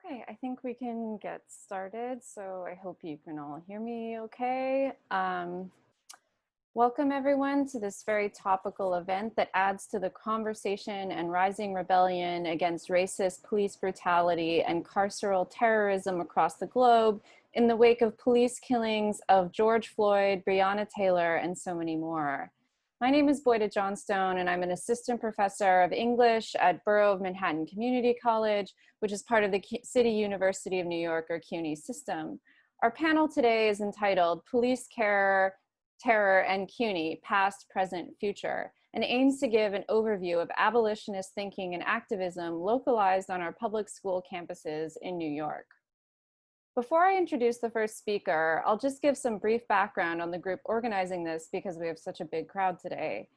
Okay, I think we can get started. So I hope you can all hear me okay. Welcome everyone to this very topical event that adds to the conversation and rising rebellion against racist police brutality and carceral terrorism across the globe in the wake of police killings of George Floyd, Breonna Taylor, and so many more. My name is Boyda Johnstone, and I'm an assistant professor of English at Borough of Manhattan Community College, which is part of the City University of New York, or CUNY system. Our panel today is entitled Police Terror and CUNY, Past, Present, Future, and aims to give an overview of abolitionist thinking and activism localized on our public school campuses in New York. Before I introduce the first speaker, I'll just give some brief background on the group organizing this because we have such a big crowd today.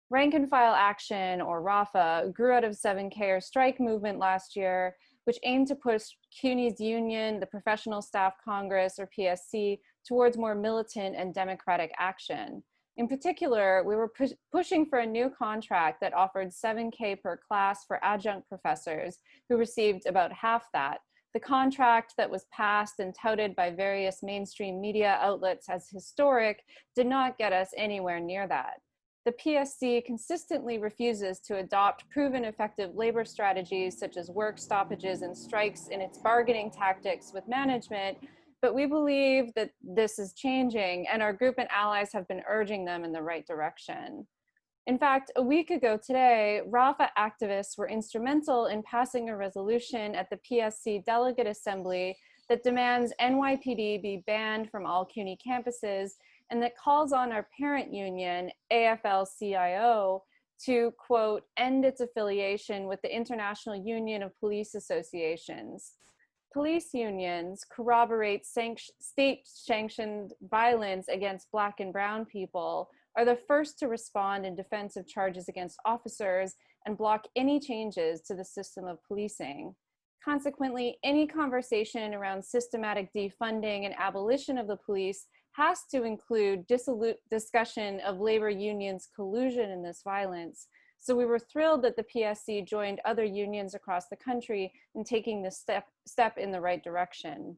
Rank and File Action, or RAFA, grew out of 7K or strike movement last year, which aimed to push CUNY's union, the Professional Staff Congress, or PSC, towards more militant and democratic action. In particular, we were pushing for a new contract that offered 7K per class for adjunct professors who received about half that. The contract that was passed and touted by various mainstream media outlets as historic did not get us anywhere near that. The PSC consistently refuses to adopt proven effective labor strategies such as work stoppages and strikes in its bargaining tactics with management, but we believe that this is changing, and our group and allies have been urging them in the right direction. In fact, a week ago today, RAFA activists were instrumental in passing a resolution at the PSC Delegate Assembly that demands NYPD be banned from all CUNY campuses and that calls on our parent union, AFL-CIO, to, quote, end its affiliation with the International Union of Police Associations. Police unions corroborate state-sanctioned violence against Black and brown people, are the first to respond in defense of charges against officers, and block any changes to the system of policing. Consequently, any conversation around systematic defunding and abolition of the police has to include discussion of labor unions' collusion in this violence. So we were thrilled that the PSC joined other unions across the country in taking this step in the right direction.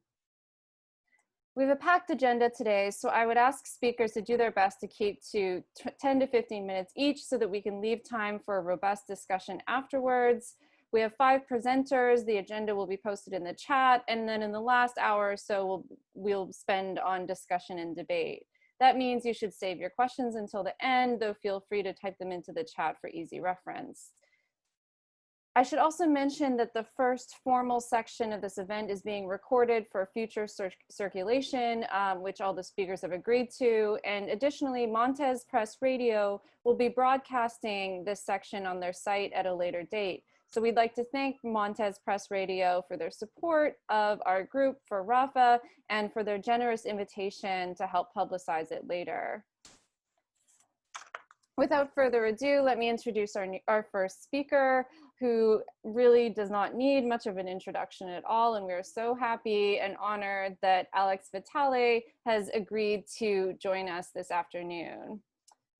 We have a packed agenda today, so I would ask speakers to do their best to keep to 10 to 15 minutes each so that we can leave time for a robust discussion afterwards. We have 5 presenters. The agenda will be posted in the chat, and then in the last hour or so, we'll spend on discussion and debate. That means you should save your questions until the end, though feel free to type them into the chat for easy reference. I should also mention that the first formal section of this event is being recorded for future circulation, which all the speakers have agreed to. And additionally, Montez Press Radio will be broadcasting this section on their site at a later date. So we'd like to thank Montez Press Radio for their support of our group for RAFA and for their generous invitation to help publicize it later. Without further ado, let me introduce our first speaker, who really does not need much of an introduction at all. And we're so happy and honored that Alex Vitale has agreed to join us this afternoon.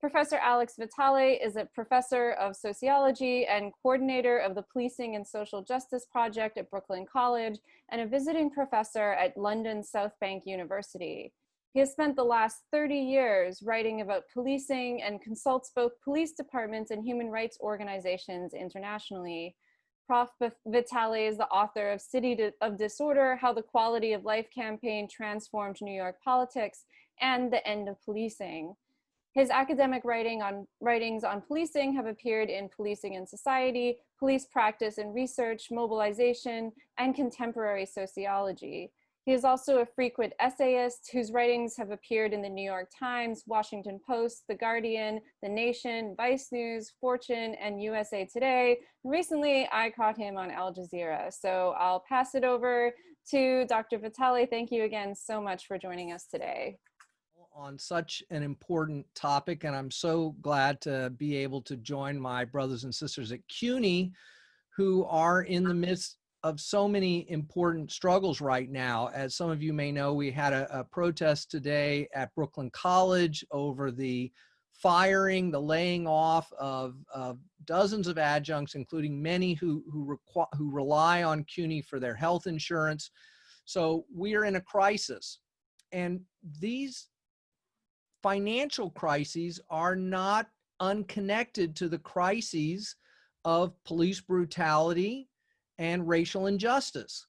Professor Alex Vitale is a professor of sociology and coordinator of the Policing and Social Justice Project at Brooklyn College and a visiting professor at London's South Bank University. He has spent the last 30 years writing about policing and consults both police departments and human rights organizations internationally. Prof. Vitale is the author of City of Disorder, How the Quality of Life Campaign Transformed New York Politics, and The End of Policing. His academic writings on policing have appeared in Policing and Society, Police Practice and Research, Mobilization, and Contemporary Sociology. He is also a frequent essayist whose writings have appeared in the New York Times, Washington Post, The Guardian, The Nation, Vice News, Fortune, and USA Today. Recently, I caught him on Al Jazeera. So I'll pass it over to Dr. Vitale. Thank you again so much for joining us today. On such an important topic, and I'm so glad to be able to join my brothers and sisters at CUNY who are in the midst of so many important struggles right now. As some of you may know, we had a protest today at Brooklyn College over the firing, the laying off of dozens of adjuncts, including many who rely on CUNY for their health insurance. So we are in a crisis. And these financial crises are not unconnected to the crises of police brutality and racial injustice.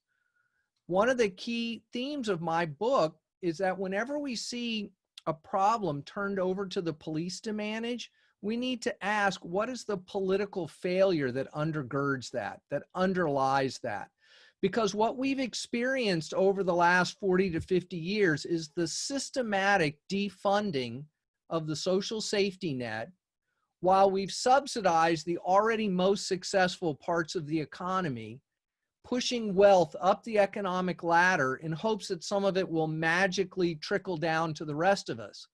One of the key themes of my book is that whenever we see a problem turned over to the police to manage, we need to ask, what is the political failure that undergirds that underlies that? Because what we've experienced over the last 40 to 50 years is the systematic defunding of the social safety net, while we've subsidized the already most successful parts of the economy, pushing wealth up the economic ladder in hopes that some of it will magically trickle down to the rest of us.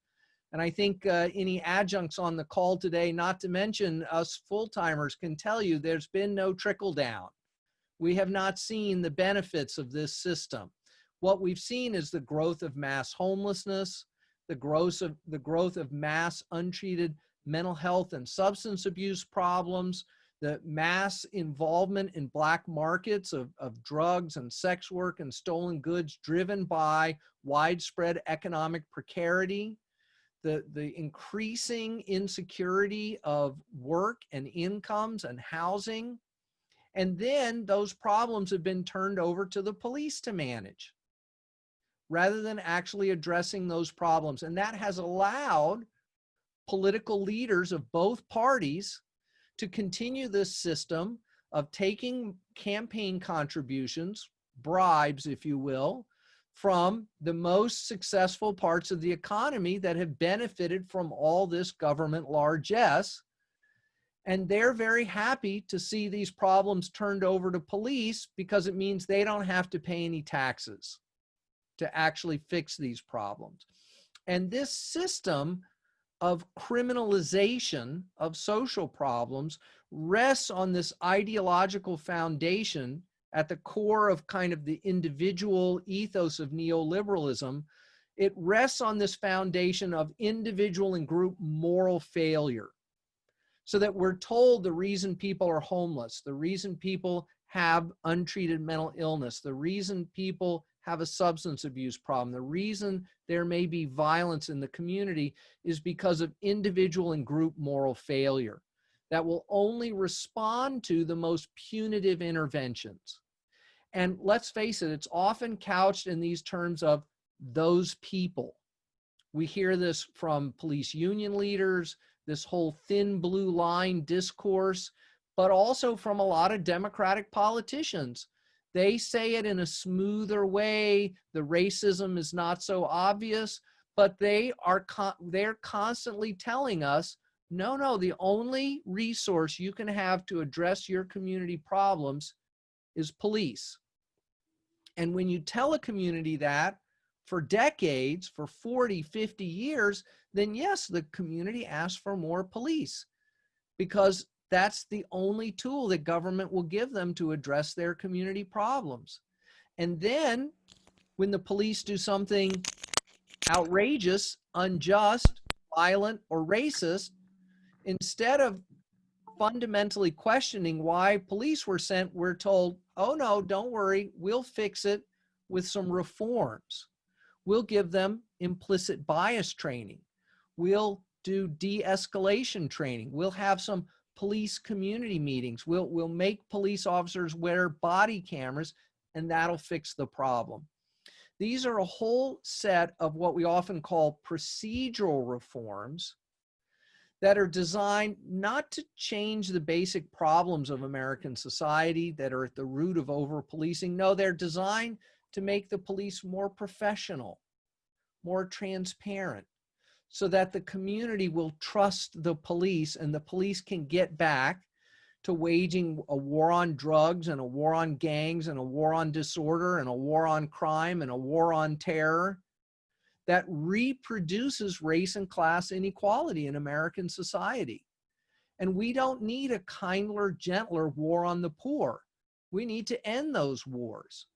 And I think any adjuncts on the call today, not to mention us full-timers, can tell you there's been no trickle down. We have not seen the benefits of this system. What we've seen is the growth of mass homelessness, the growth of mass untreated mental health and substance abuse problems, the mass involvement in black markets of drugs and sex work and stolen goods driven by widespread economic precarity, the increasing insecurity of work and incomes and housing. And then those problems have been turned over to the police to manage rather than actually addressing those problems. And that has allowed political leaders of both parties to continue this system of taking campaign contributions, bribes, if you will, from the most successful parts of the economy that have benefited from all this government largesse. And they're very happy to see these problems turned over to police because it means they don't have to pay any taxes to actually fix these problems. And this system of criminalization of social problems rests on this ideological foundation at the core of kind of the individual ethos of neoliberalism. It rests on this foundation of individual and group moral failure. So that we're told the reason people are homeless, the reason people have untreated mental illness, the reason people have a substance abuse problem, the reason there may be violence in the community is because of individual and group moral failure that will only respond to the most punitive interventions. And let's face it, it's often couched in these terms of those people. We hear this from police union leaders, this whole thin blue line discourse, but also from a lot of Democratic politicians. They say it in a smoother way. The racism is not so obvious, but they're constantly telling us, no, the only resource you can have to address your community problems is police. And when you tell a community that for decades, for 40, 50 years, then yes, the community asks for more police because that's the only tool that government will give them to address their community problems. And then when the police do something outrageous, unjust, violent, or racist, instead of fundamentally questioning why police were sent, we're told, oh no, don't worry, we'll fix it with some reforms. We'll give them implicit bias training. We'll do de-escalation training. We'll have some police community meetings. We'll make police officers wear body cameras, and that'll fix the problem. These are a whole set of what we often call procedural reforms that are designed not to change the basic problems of American society that are at the root of over-policing. No, they're designed to make the police more professional, more transparent, so that the community will trust the police and the police can get back to waging a war on drugs and a war on gangs and a war on disorder and a war on crime and a war on terror that reproduces race and class inequality in American society. And we don't need a kinder, gentler war on the poor. We need to end those wars.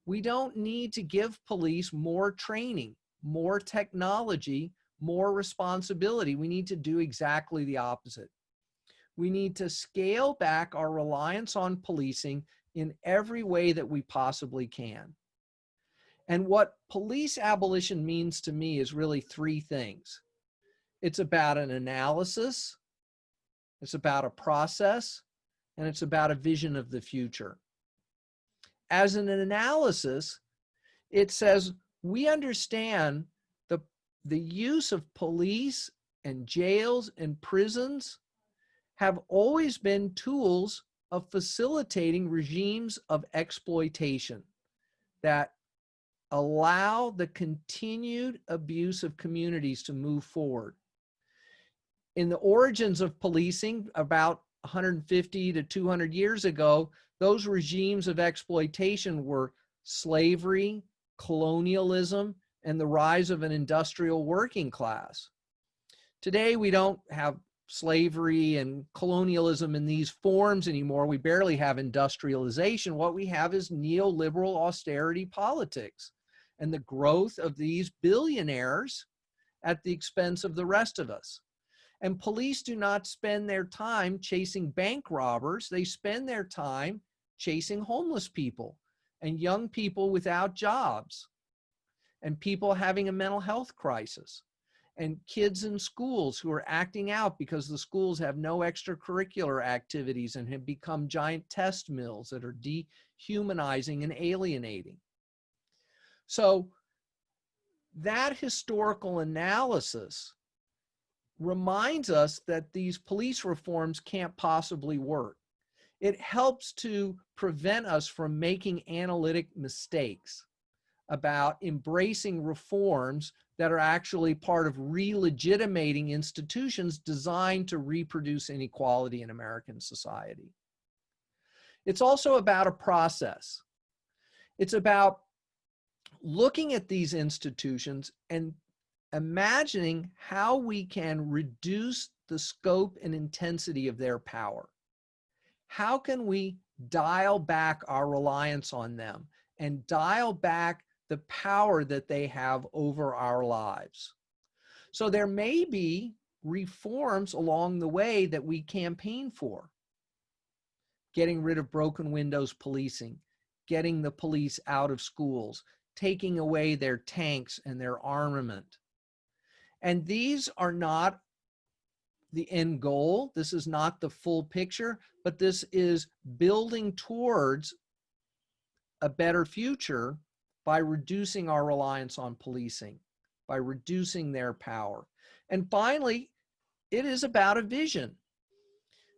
We don't need to give police more training, more technology, more responsibility. We need to do exactly the opposite. We need to scale back our reliance on policing in every way that we possibly can. And what police abolition means to me is really three things. It's about an analysis, it's about a process, and it's about a vision of the future. As an analysis, it says we understand the use of police and jails and prisons have always been tools of facilitating regimes of exploitation that allow the continued abuse of communities to move forward. In the origins of policing, about 150 to 200 years ago, those regimes of exploitation were slavery, colonialism, and the rise of an industrial working class. Today, we don't have slavery and colonialism in these forms anymore. We barely have industrialization. What we have is neoliberal austerity politics and the growth of these billionaires at the expense of the rest of us. And police do not spend their time chasing bank robbers. They spend their time chasing homeless people and young people without jobs and people having a mental health crisis and kids in schools who are acting out because the schools have no extracurricular activities and have become giant test mills that are dehumanizing and alienating. So that historical analysis reminds us that these police reforms can't possibly work. It helps to prevent us from making analytic mistakes about embracing reforms that are actually part of re-legitimating institutions designed to reproduce inequality in American society. It's also about a process. It's about looking at these institutions and imagining how we can reduce the scope and intensity of their power. How can we dial back our reliance on them and dial back the power that they have over our lives? So there may be reforms along the way that we campaign for. Getting rid of broken windows policing, getting the police out of schools, taking away their tanks and their armament. And these are not the end goal. This is not the full picture, but this is building towards a better future by reducing our reliance on policing, by reducing their power. And finally, it is about a vision.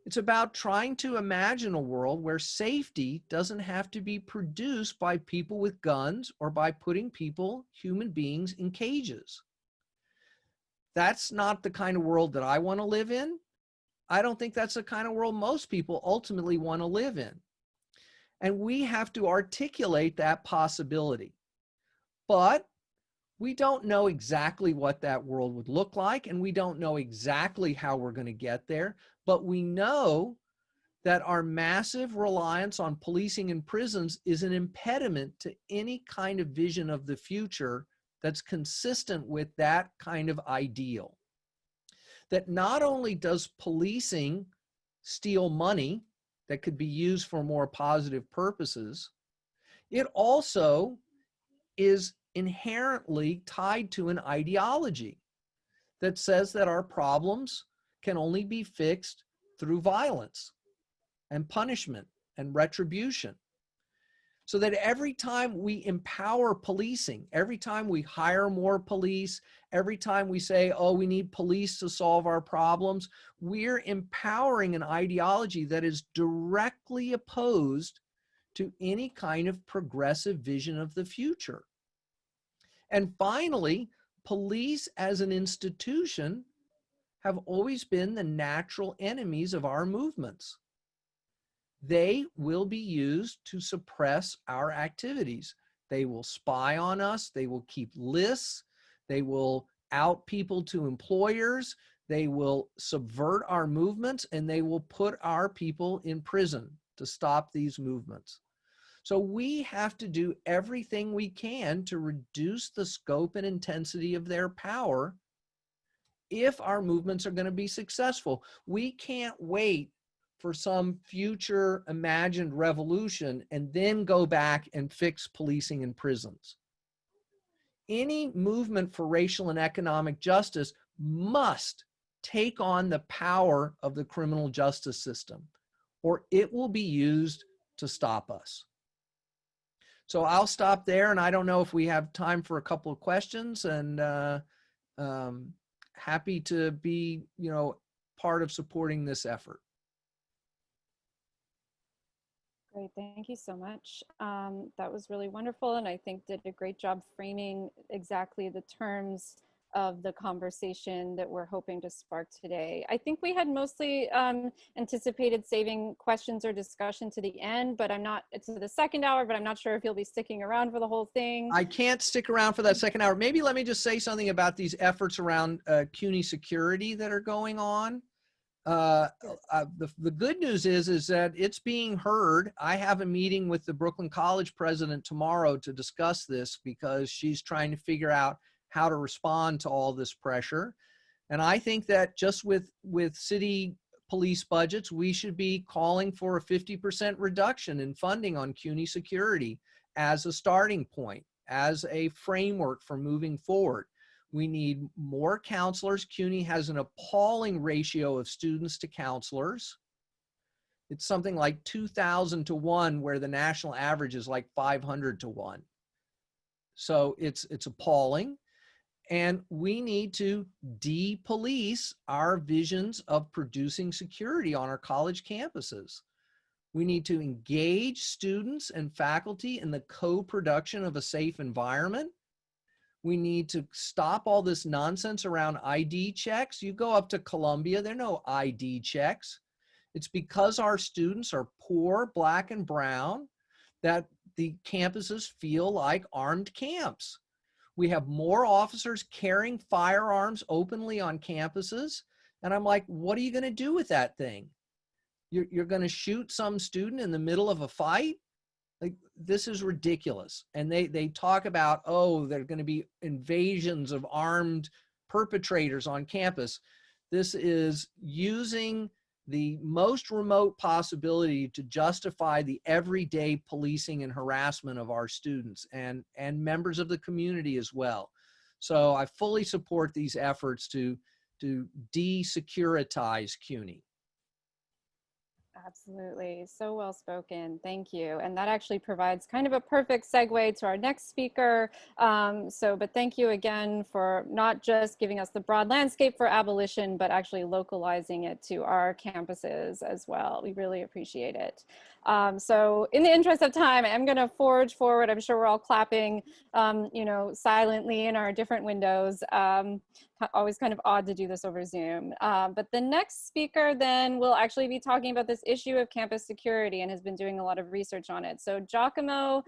It's about trying to imagine a world where safety doesn't have to be produced by people with guns or by putting people, human beings, in cages. That's not the kind of world that I want to live in. I don't think that's the kind of world most people ultimately want to live in. And we have to articulate that possibility. But we don't know exactly what that world would look like, and we don't know exactly how we're going to get there. But we know that our massive reliance on policing and prisons is an impediment to any kind of vision of the future that's consistent with that kind of ideal. That not only does policing steal money that could be used for more positive purposes, it also is inherently tied to an ideology that says that our problems can only be fixed through violence and punishment and retribution. So that every time we empower policing, every time we hire more police, every time we say, oh, we need police to solve our problems, we're empowering an ideology that is directly opposed to any kind of progressive vision of the future. And finally, police as an institution have always been the natural enemies of our movements. They will be used to suppress our activities. They will spy on us. They will keep lists. They will out people to employers. They will subvert our movements, and they will put our people in prison to stop these movements. So we have to do everything we can to reduce the scope and intensity of their power if our movements are going to be successful. We can't wait for some future imagined revolution and then go back and fix policing and prisons. Any movement for racial and economic justice must take on the power of the criminal justice system, or it will be used to stop us. So I'll stop there, and I don't know if we have time for a couple of questions, and happy to be, part of supporting this effort. Great, thank you so much. That was really wonderful, and I think did a great job framing exactly the terms of the conversation that we're hoping to spark today. I think we had mostly anticipated saving questions or discussion to the end, but it's the second hour, but I'm not sure if you'll be sticking around for the whole thing. I can't stick around for that second hour. Maybe let me just say something about these efforts around CUNY security that are going on. The good news is that it's being heard. I have a meeting with the Brooklyn College president tomorrow to discuss this, because she's trying to figure out how to respond to all this pressure. And I think that just with city police budgets, we should be calling for a 50% reduction in funding on CUNY security as a starting point, as a framework for moving forward. We need more counselors. CUNY has an appalling ratio of students to counselors. It's something like 2,000 to 1, where the national average is like 500 to 1. So it's appalling. And we need to de-police our visions of producing security on our college campuses. We need to engage students and faculty in the co-production of a safe environment. We need to stop all this nonsense around ID checks. You go up to Columbia, there are no ID checks. It's because our students are poor, Black and brown, that the campuses feel like armed camps. We have more officers carrying firearms openly on campuses. And I'm like, what are you going to do with that thing? You're going to shoot some student in the middle of a fight? Like, this is ridiculous. And they talk about, oh, there are going to be invasions of armed perpetrators on campus. This is using the most remote possibility to justify the everyday policing and harassment of our students and members of the community as well. So I fully support these efforts to de-securitize CUNY. Absolutely, so well spoken, thank you. And that actually provides kind of a perfect segue to our next speaker. But thank you again for not just giving us the broad landscape for abolition, but actually localizing it to our campuses as well. We really appreciate it. So in the interest of time, I'm gonna forge forward. I'm sure we're all clapping, silently in our different windows. Always kind of odd to do this over Zoom. But the next speaker then will actually be talking about this issue of campus security and has been doing a lot of research on it. So Giacomo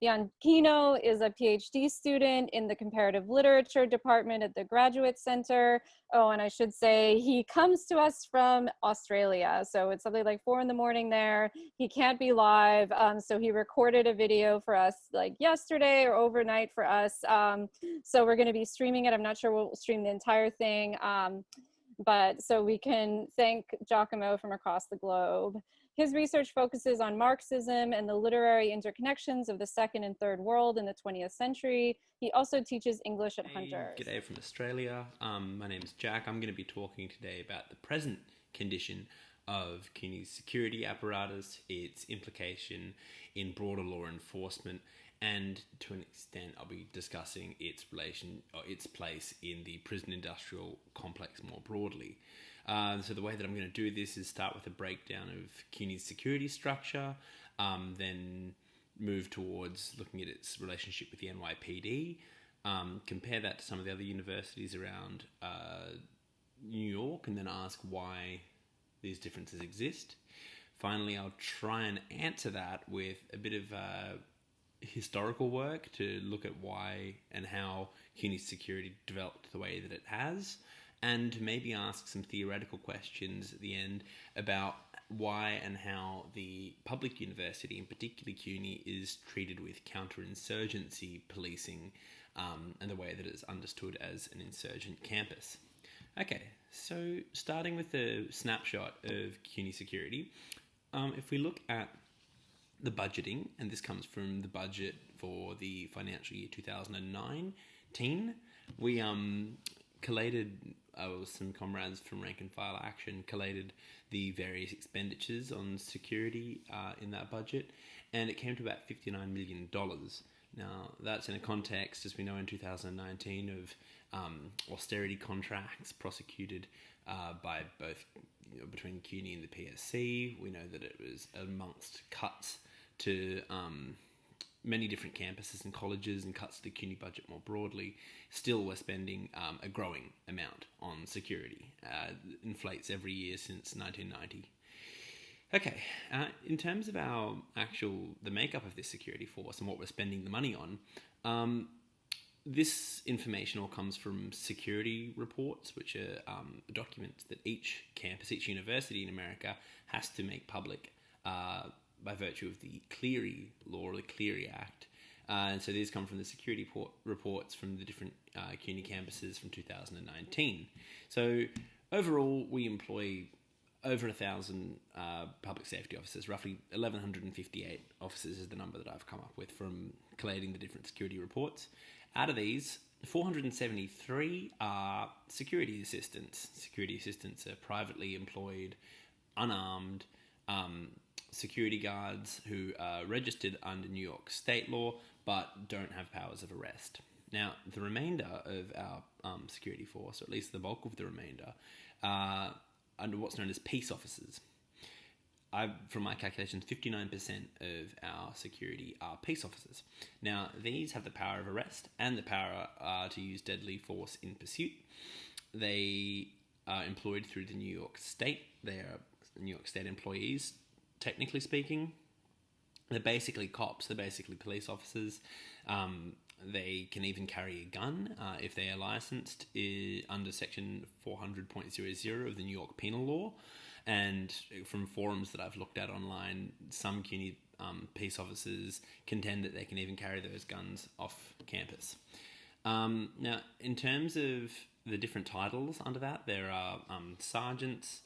Bianchino is a PhD student in the comparative literature department at the Graduate Center. Oh, and I should say he comes to us from Australia. So it's something like 4 in the morning there. He can't be live. So he recorded a video for us like yesterday or overnight for us. So we're gonna be streaming it. I'm not sure we'll stream the entire thing. But so we can thank Giacomo from across the globe. His research focuses on Marxism and the literary interconnections of the second and third world in the 20th century. He also teaches English at Hunter. G'day from Australia. My name is Jack. I'm going to be talking today about the present condition of CUNY's security apparatus, its implication in broader law enforcement, and to an extent I'll be discussing its place in the prison industrial complex more broadly. So the way that I'm going to do this is start with a breakdown of CUNY's security structure, then move towards looking at its relationship with the NYPD, compare that to some of the other universities around New York, and then ask why these differences exist. Finally, I'll try and answer that with a bit of historical work to look at why and how CUNY's security developed the way that it has, and maybe ask some theoretical questions at the end about why and how the public university, in particular CUNY, is treated with counterinsurgency policing and the way that it's understood as an insurgent campus. Okay, so starting with the snapshot of CUNY security, if we look at the budgeting, and this comes from the budget for the financial year 2019, we collated, with some comrades from Rank and File Action, collated the various expenditures on security in that budget, and it came to about $59 million. Now, that's in a context, as we know, in 2019 of austerity contracts prosecuted by both between CUNY and the PSC. We know that it was amongst cuts to many different campuses and colleges and cuts to the CUNY budget more broadly. Still, we're spending a growing amount on security. Inflates every year since 1990. Okay, in terms of the makeup of this security force and what we're spending the money on, this information all comes from security reports, which are documents that each campus, each university in America has to make public by virtue of the Clery law or the Clery Act. And so these come from the security reports from the different CUNY campuses from 2019. So overall, we employ over 1,000 public safety officers. Roughly 1,158 officers is the number that I've come up with from collating the different security reports. Out of these, 473 are security assistants. Security assistants are privately employed, unarmed security guards who are registered under New York state law but don't have powers of arrest. Now, the remainder of our security force, or at least the bulk of the remainder, under what's known as peace officers. From my calculations, 59% of our security are peace officers. Now, these have the power of arrest and the power to use deadly force in pursuit. They are employed through the New York State. They are New York State employees, technically speaking. They're basically cops. They're basically police officers. They can even carry a gun if they are licensed under Section 400.00 of the New York Penal Law. And from forums that I've looked at online, some CUNY peace officers contend that they can even carry those guns off campus. Now, in terms of the different titles under that, there are sergeants,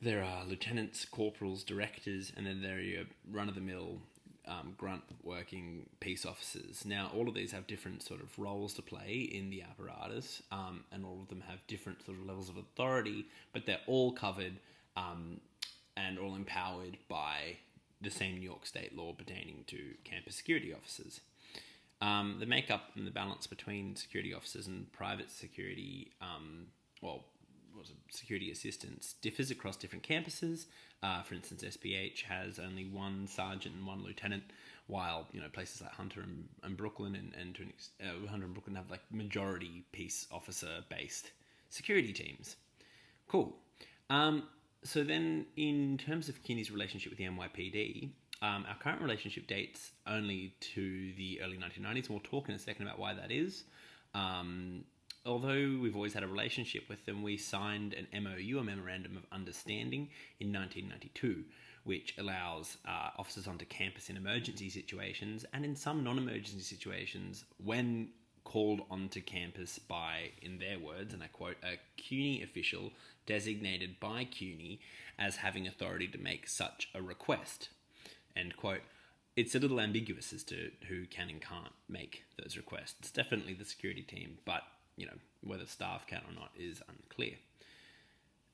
there are lieutenants, corporals, directors, and then there are your run-of-the-mill grunt working peace officers. Now, all of these have different sort of roles to play in the apparatus, and all of them have different sort of levels of authority, but they're all covered and all empowered by the same New York state law pertaining to campus security officers. The makeup and the balance between security officers and private security, security assistants differs across different campuses. For instance, SPH has only one sergeant and one lieutenant, while places like Hunter and Brooklyn and Hunter and Brooklyn have like majority peace officer based security teams. Cool. So then, in terms of CUNY's relationship with the NYPD, our current relationship dates only to the early 1990s, and we'll talk in a second about why that is. Although we've always had a relationship with them, we signed an MOU, a Memorandum of Understanding, in 1992, which allows officers onto campus in emergency situations and in some non-emergency situations when called onto campus by, in their words, and I quote, a CUNY official designated by CUNY as having authority to make such a request, end quote. It's a little ambiguous as to who can and can't make those requests. It's definitely the security team, but whether staff can or not is unclear.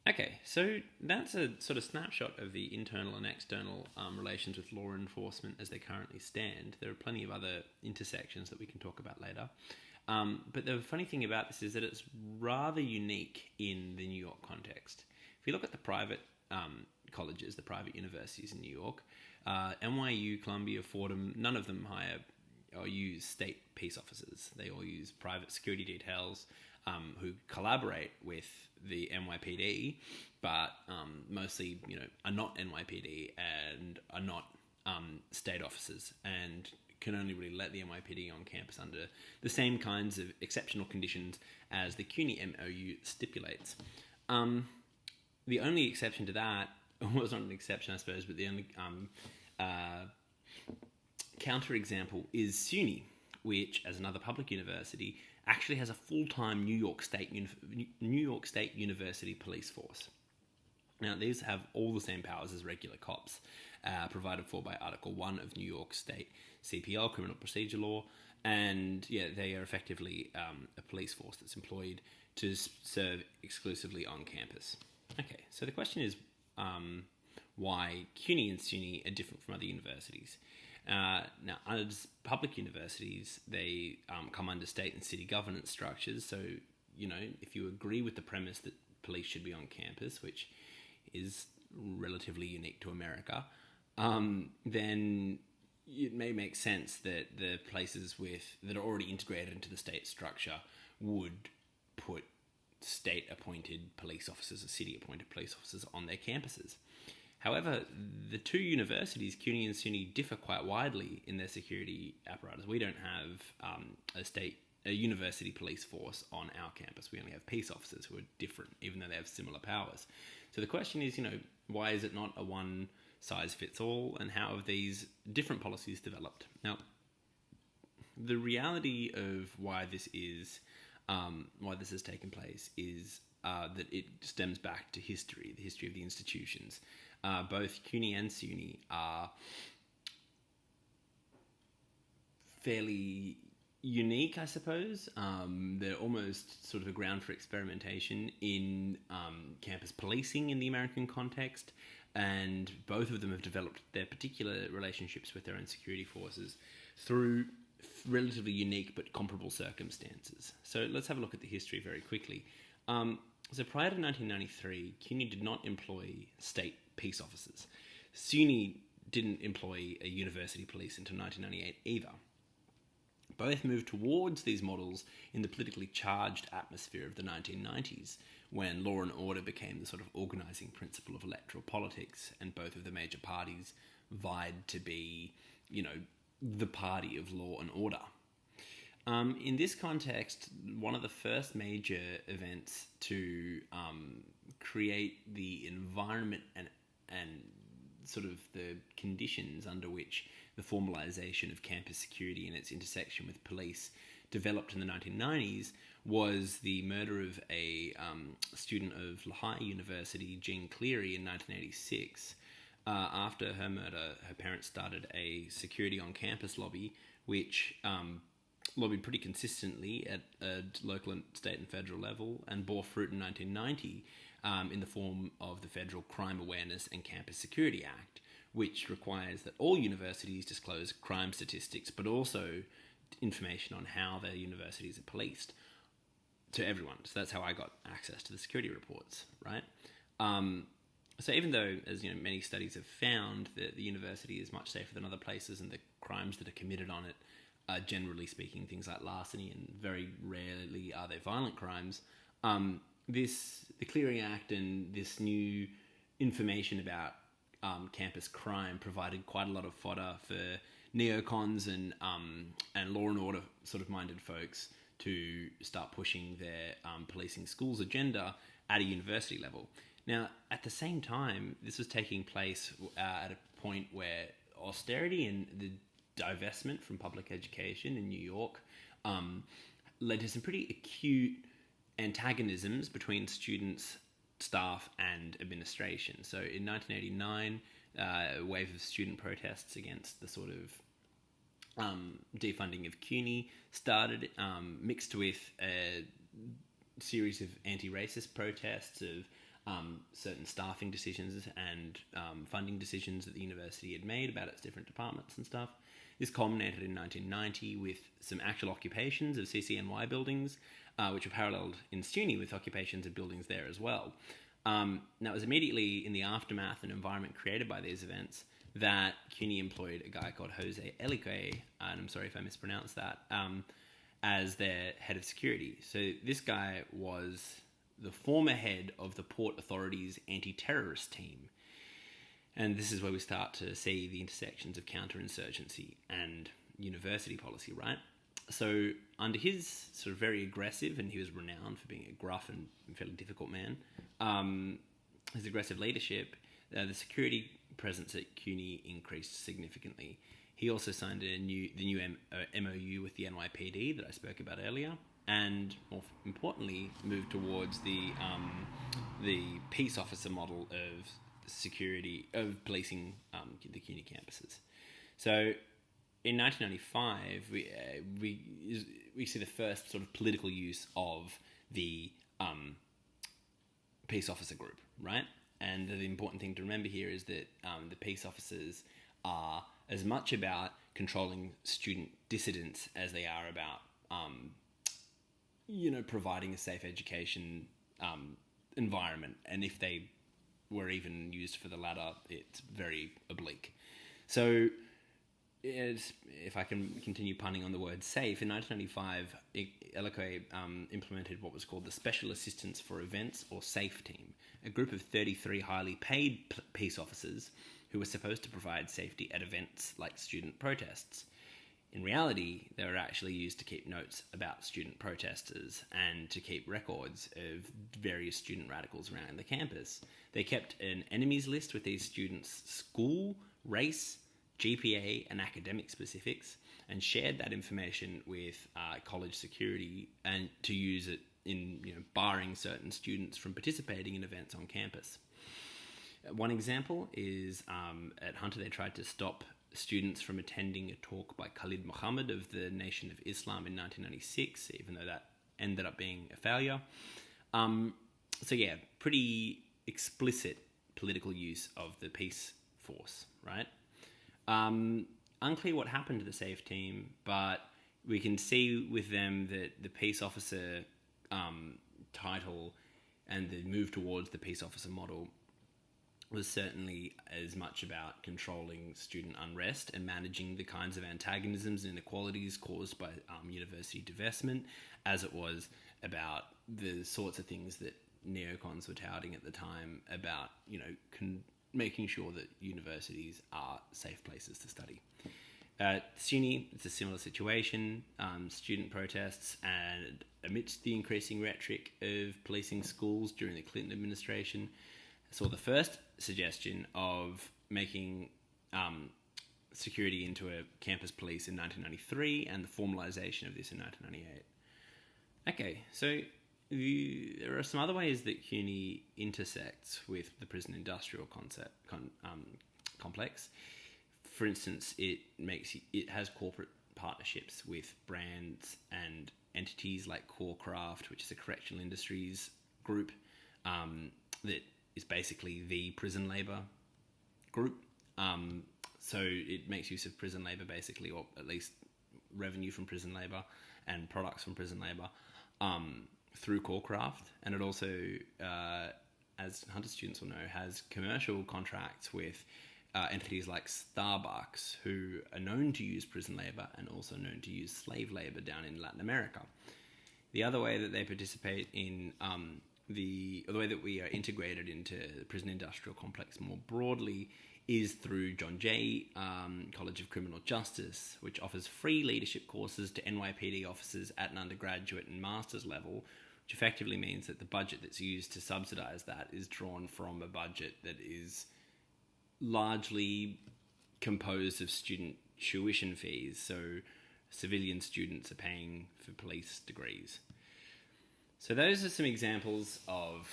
Okay, so that's a sort of snapshot of the internal and external relations with law enforcement as they currently stand. There are plenty of other intersections that we can talk about later. But the funny thing about this is that it's rather unique in the New York context. If you look at the private colleges, the private universities in New York, NYU, Columbia, Fordham, none of them hire or use state peace officers. They all use private security details who collaborate with the NYPD, but mostly, are not NYPD and are not state officers, and can only really let the NYPD on campus under the same kinds of exceptional conditions as the CUNY MOU stipulates. The only exception to that, well, it's not an exception, I suppose, but the only counterexample is SUNY, which, as another public university, actually has a full-time New York State University police force. Now, these have all the same powers as regular cops, provided for by Article 1 of New York State CPL, Criminal Procedure Law, and they are effectively a police force that's employed to serve exclusively on campus. Okay, so the question is why CUNY and SUNY are different from other universities. Now, as public universities, they come under state and city governance structures. So, if you agree with the premise that police should be on campus, which is relatively unique to America, then it may make sense that the places that are already integrated into the state structure would put state-appointed police officers or city-appointed police officers on their campuses. However, the two universities, CUNY and SUNY, differ quite widely in their security apparatus. We don't have a university police force on our campus. We only have peace officers who are different, even though they have similar powers. So the question is, why is it not a one-size-fits-all, and how have these different policies developed? Now, the reality of why this has taken place is that it stems back to history, the history of the institutions. Both CUNY and SUNY are fairly unique, I suppose. They're almost sort of a ground for experimentation in campus policing in the American context, and both of them have developed their particular relationships with their own security forces through relatively unique but comparable circumstances. So let's have a look at the history very quickly. So prior to 1993, CUNY did not employ state peace officers. SUNY didn't employ a university police until 1998 either. Both moved towards these models in the politically charged atmosphere of the 1990s, when law and order became the sort of organising principle of electoral politics, and both of the major parties vied to be, the party of law and order. In this context, one of the first major events to create the environment and sort of the conditions under which the formalization of campus security and its intersection with police developed in the 1990s was the murder of a student of Lehigh University, Jean Cleary, in 1986. After her murder, her parents started a security on campus lobby, which lobbied pretty consistently at a local, state and federal level, and bore fruit in 1990 in the form of the Federal Crime Awareness and Campus Security Act, which requires that all universities disclose crime statistics, but also information on how their universities are policed to everyone. So that's how I got access to the security reports, right? So even though, as many studies have found that the university is much safer than other places, and the crimes that are committed on it are, generally speaking, things like larceny, and very rarely are they violent crimes, the Cleary Act and this new information about campus crime provided quite a lot of fodder for neocons and law and order sort of minded folks to start pushing their policing schools agenda at a university level. Now, at the same time, this was taking place at a point where austerity and the divestment from public education in New York led to some pretty acute antagonisms between students, staff, and administration. So in 1989, a wave of student protests against the sort of defunding of CUNY started, mixed with a series of anti-racist protests of certain staffing decisions and funding decisions that the university had made about its different departments and stuff. This culminated in 1990 with some actual occupations of CCNY buildings, which were paralleled in SUNY with occupations of buildings there as well. Now, it was immediately in the aftermath and environment created by these events that CUNY employed a guy called Jose Elique, and I'm sorry if I mispronounced that, as their head of security. So this guy was the former head of the Port Authority's anti-terrorist team. And this is where we start to see the intersections of counterinsurgency and university policy, right? So under his sort of very aggressive, and he was renowned for being a gruff and fairly difficult man, his aggressive leadership, the security presence at CUNY increased significantly. He also signed the new MOU with the NYPD that I spoke about earlier, and more importantly, move towards the peace officer model of security, of policing the CUNY campuses. So in 1995, we see the first sort of political use of the peace officer group, right? And the important thing to remember here is that the peace officers are as much about controlling student dissidents as they are about, providing a safe education environment. And if they were even used for the latter, it's very oblique. So, if I can continue punning on the word safe, in 1995, Eloque implemented what was called the Special Assistance for Events, or SAFE team, a group of 33 highly paid peace officers who were supposed to provide safety at events like student protests. In reality, they were actually used to keep notes about student protesters and to keep records of various student radicals around the campus. They kept an enemies list with these students' school, race, GPA and academic specifics, and shared that information with college security and to use it in barring certain students from participating in events on campus. One example is at Hunter, they tried to stop students from attending a talk by Khalid Muhammad of the Nation of Islam in 1996, even though that ended up being a failure. So yeah, pretty explicit political use of the peace force, right? Unclear what happened to the SAFE team, but we can see with them that the peace officer title and the move towards the peace officer model was certainly as much about controlling student unrest and managing the kinds of antagonisms and inequalities caused by university divestment as it was about the sorts of things that neocons were touting at the time about, making sure that universities are safe places to study. At CUNY, it's a similar situation, student protests, and amidst the increasing rhetoric of policing schools during the Clinton administration, saw the first suggestion of making security into a campus police in 1993 and the formalization of this in 1998. Okay, so there are some other ways that CUNY intersects with the prison industrial complex. For instance, it has corporate partnerships with brands and entities like Corecraft, which is a correctional industries group that is basically the prison labour group. So it makes use of prison labour basically, or at least revenue from prison labour and products from prison labour through Corecraft. And it also, as Hunter students will know, has commercial contracts with entities like Starbucks, who are known to use prison labour and also known to use slave labour down in Latin America. The other way that they participate in the way that we are integrated into the prison industrial complex more broadly is through John Jay College of Criminal Justice, which offers free leadership courses to NYPD officers at an undergraduate and master's level, which effectively means that the budget that's used to subsidise that is drawn from a budget that is largely composed of student tuition fees, so civilian students are paying for police degrees. So those are some examples of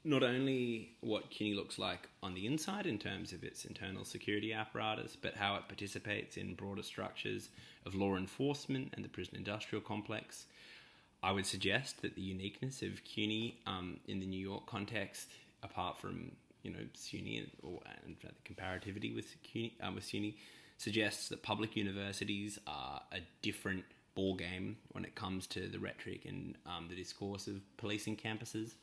not only what CUNY looks like on the inside in terms of its internal security apparatus, but how it participates in broader structures of law enforcement and the prison industrial complex. I would suggest that the uniqueness of CUNY in the New York context, apart from SUNY and the comparativity with SUNY, suggests that public universities are a different ball game when it comes to the rhetoric and the discourse of policing campuses.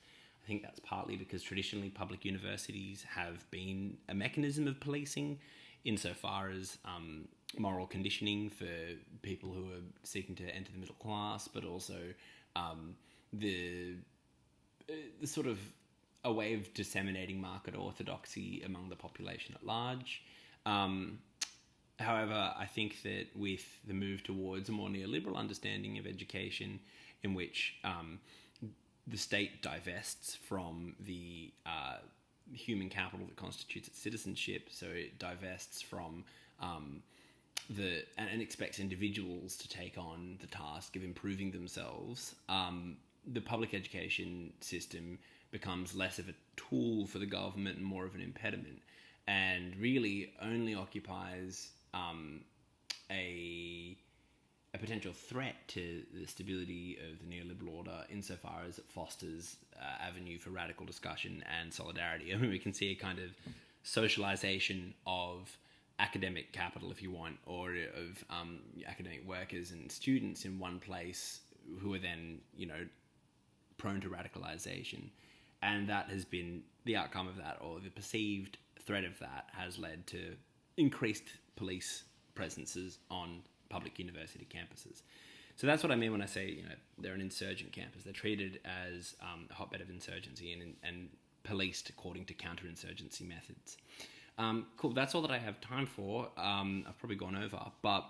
I think that's partly because traditionally public universities have been a mechanism of policing insofar as moral conditioning for people who are seeking to enter the middle class, but also the sort of a way of disseminating market orthodoxy among the population at large. However, I think that with the move towards a more neoliberal understanding of education in which the state divests from the human capital that constitutes its citizenship, so it divests from and expects individuals to take on the task of improving themselves, the public education system becomes less of a tool for the government and more of an impediment, and really only occupies a potential threat to the stability of the neoliberal order insofar as it fosters avenue for radical discussion and solidarity. I mean, we can see a kind of socialization of academic capital, if you want, or of academic workers and students in one place who are then, prone to radicalization. And that has been the outcome of that, or the perceived threat of that has led to increased police presences on public university campuses. So that's what I mean when I say, they're an insurgent campus. They're treated as a hotbed of insurgency and policed according to counterinsurgency methods. Cool, that's all that I have time for. I've probably gone over, but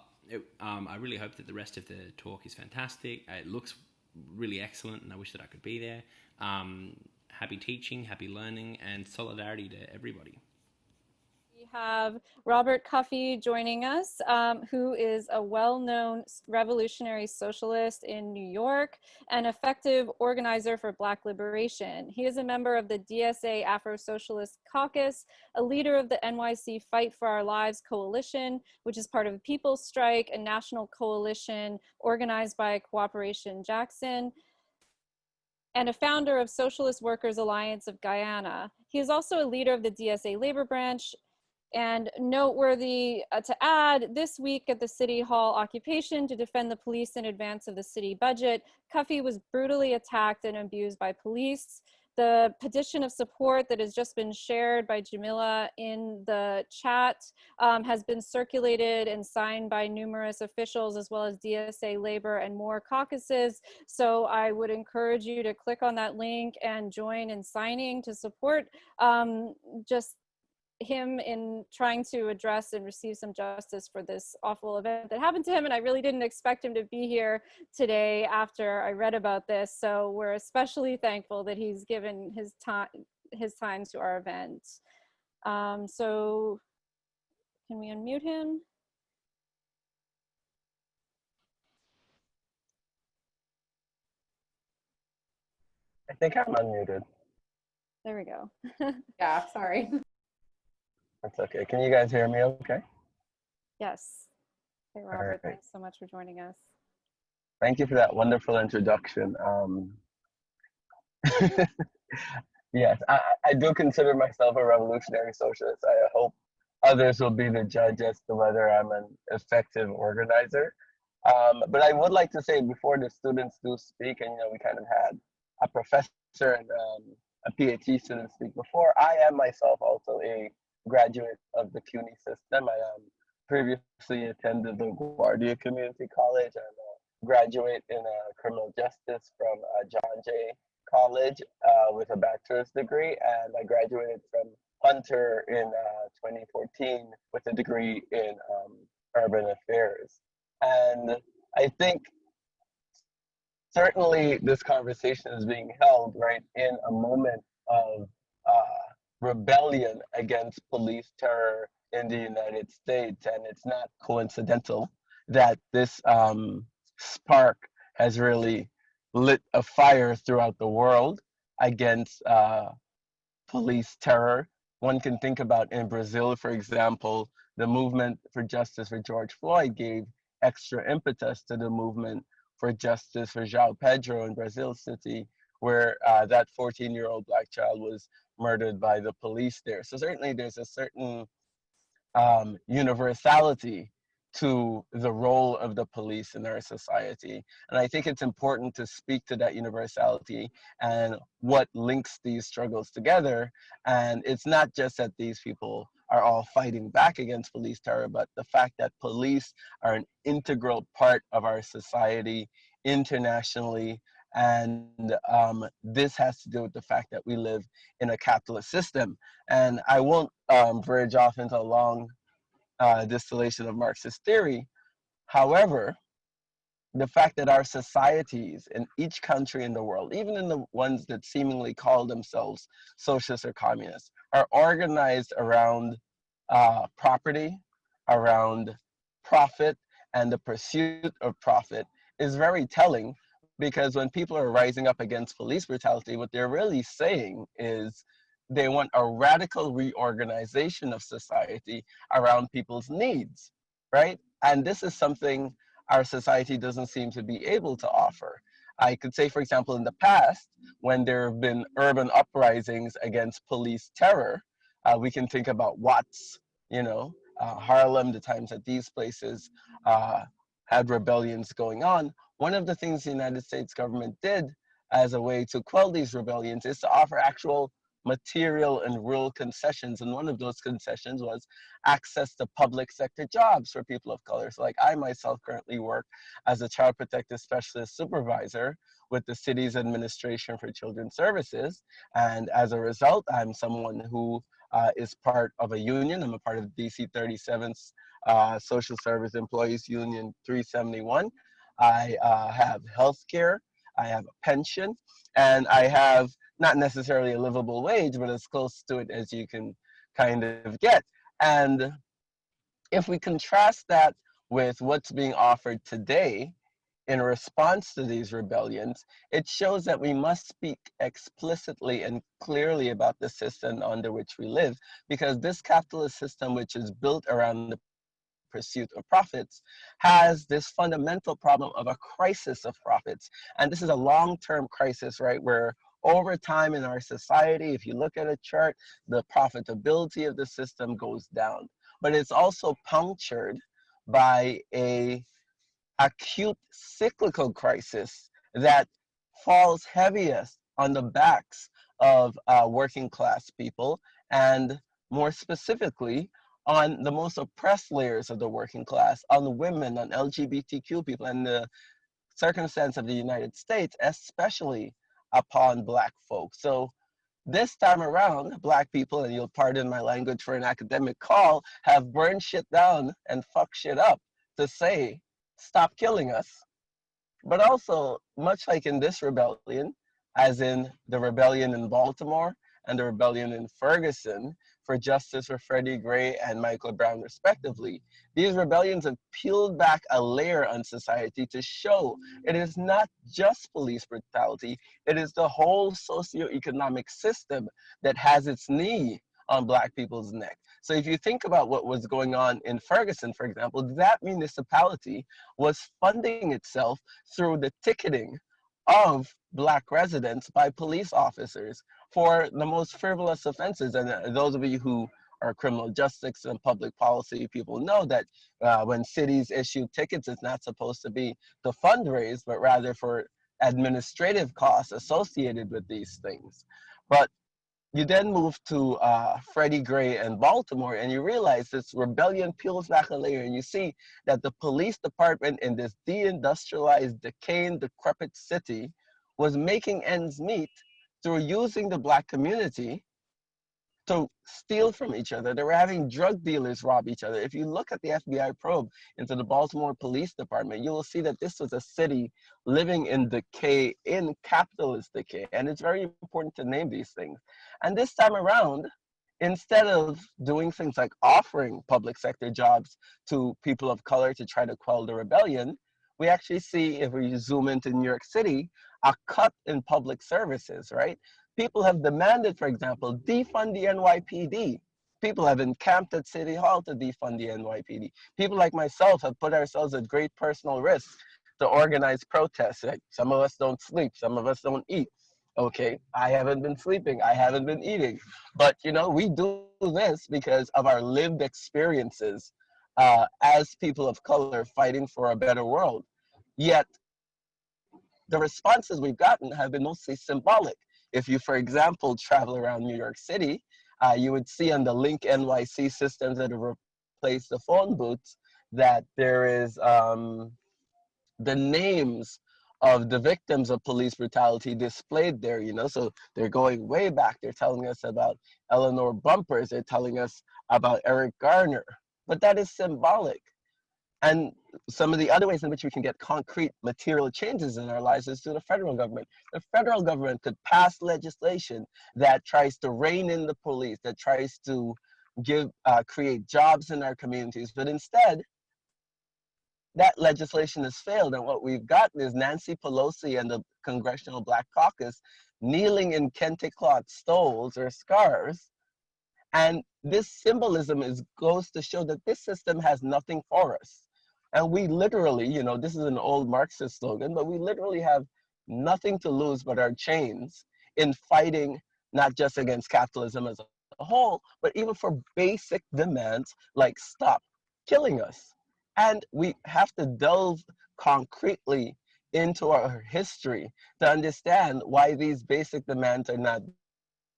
I really hope that the rest of the talk is fantastic. It looks really excellent, and I wish that I could be there. Happy teaching, happy learning, and solidarity to everybody. We have Robert Cuffy joining us, who is a well-known revolutionary socialist in New York and effective organizer for Black liberation. He is a member of the DSA Afrosocialist Caucus, a leader of the NYC Fight for Our Lives Coalition, which is part of People's Strike, a national coalition organized by Cooperation Jackson, and a founder of Socialist Workers Alliance of Guyana. He is also a leader of the DSA labor branch. And noteworthy to add, this week at the City Hall occupation to defend the police in advance of the city budget, Cuffy was brutally attacked and abused by police. The petition of support that has just been shared by Jamila in the chat has been circulated and signed by numerous officials, as well as DSA labor and more caucuses. So I would encourage you to click on that link and join in signing to support just him in trying to address and receive some justice for this awful event that happened to him. And I really didn't expect him to be here today after I read about this. So we're especially thankful that he's given his time to our event. So can we unmute him? I think I'm unmuted. There we go. Yeah, sorry. That's okay. Can you guys hear me okay? Yes. Hey, Robert, right. Thanks so much for joining us. Thank you for that wonderful introduction. Yes, I do consider myself a revolutionary socialist. I hope others will be the judge as to whether I'm an effective organizer. But I would like to say before the students do speak, and we kind of had a professor and a PhD student speak before, I am myself also a graduate of the CUNY system. I previously attended the LaGuardia Community College. I'm a graduate in criminal justice from John Jay College with a bachelor's degree, and I graduated from Hunter in 2014 with a degree in urban affairs. And I think certainly this conversation is being held right in a moment of rebellion against police terror in the United States. And it's not coincidental that this spark has really lit a fire throughout the world against police terror. One can think about in Brazil, for example, the movement for justice for George Floyd gave extra impetus to the movement for justice for João Pedro in Brazil City, where that 14-year-old Black child was murdered by the police there. So certainly there's a certain universality to the role of the police in our society. And I think it's important to speak to that universality and what links these struggles together. And it's not just that these people are all fighting back against police terror, but the fact that police are an integral part of our society internationally. And this has to do with the fact that we live in a capitalist system. And I won't verge off into a long distillation of Marxist theory. However, the fact that our societies in each country in the world, even in the ones that seemingly call themselves socialist or communist, are organized around property, around profit and the pursuit of profit is very telling, because when people are rising up against police brutality, what they're really saying is they want a radical reorganization of society around people's needs, right? And this is something our society doesn't seem to be able to offer. I could say, for example, in the past, when there have been urban uprisings against police terror, we can think about Watts, Harlem, the times that these places had rebellions going on. One of the things the United States government did as a way to quell these rebellions is to offer actual material and real concessions. And one of those concessions was access to public sector jobs for people of color. So like I myself currently work as a child protective specialist supervisor with the city's administration for children's services. And as a result, I'm someone who is part of a union. I'm a part of DC 37's Social Service Employees Union 371. I have health care, I have a pension, and I have not necessarily a livable wage, but as close to it as you can kind of get. And if we contrast that with what's being offered today in response to these rebellions, it shows that we must speak explicitly and clearly about the system under which we live, because this capitalist system, which is built around the pursuit of profits, has this fundamental problem of a crisis of profits. And this is a long-term crisis, right, where over time in our society, if you look at a chart, the profitability of the system goes down. But it's also punctured by a acute cyclical crisis that falls heaviest on the backs of working class people, and more specifically, on the most oppressed layers of the working class, on women, on LGBTQ people, and the circumstance of the United States, especially upon Black folks. So this time around, Black people, and you'll pardon my language for an academic call, have burned shit down and fucked shit up to say, stop killing us. But also, much like in this rebellion, as in the rebellion in Baltimore and the rebellion in Ferguson for justice for Freddie Gray and Michael Brown, respectively, these rebellions have peeled back a layer on society to show it is not just police brutality, it is the whole socioeconomic system that has its knee on Black people's neck. So if you think about what was going on in Ferguson, for example, that municipality was funding itself through the ticketing of Black residents by police officers for the most frivolous offenses. And those of you who are criminal justice and public policy people know that when cities issue tickets, it's not supposed to be to fundraise, but rather for administrative costs associated with these things. But you then move to Freddie Gray and Baltimore, and you realize this rebellion peels back a layer, and you see that the police department in this deindustrialized, decaying, decrepit city was making ends meet through using the Black community to steal from each other. They were having drug dealers rob each other. If you look at the FBI probe into the Baltimore Police Department, you will see that this was a city living in decay, in capitalist decay. And it's very important to name these things. And this time around, instead of doing things like offering public sector jobs to people of color to try to quell the rebellion, we actually see, if we zoom into New York City, a cut in public services, right? People have demanded, for example, defund the NYPD. People have encamped at City Hall to defund the NYPD. People like myself have put ourselves at great personal risk to organize protests. Like, some of us don't sleep, some of us don't eat. Okay, I haven't been sleeping, I haven't been eating. But we do this because of our lived experiences as people of color fighting for a better world. Yet, the responses we've gotten have been mostly symbolic. If you, for example, travel around New York City, you would see on the Link NYC systems that have replaced the phone booths that there is the names of the victims of police brutality displayed there, so they're going way back. They're telling us about Eleanor Bumpers, they're telling us about Eric Garner, but that is symbolic. And some of the other ways in which we can get concrete material changes in our lives is through the federal government. The federal government could pass legislation that tries to rein in the police, that tries to create jobs in our communities, but instead, that legislation has failed. And what we've gotten is Nancy Pelosi and the Congressional Black Caucus kneeling in kente cloth stoles or scarves. And this symbolism goes to show that this system has nothing for us. And we literally, you know, this is an old Marxist slogan, but we literally have nothing to lose but our chains in fighting not just against capitalism as a whole, but even for basic demands like stop killing us. And we have to delve concretely into our history to understand why these basic demands are not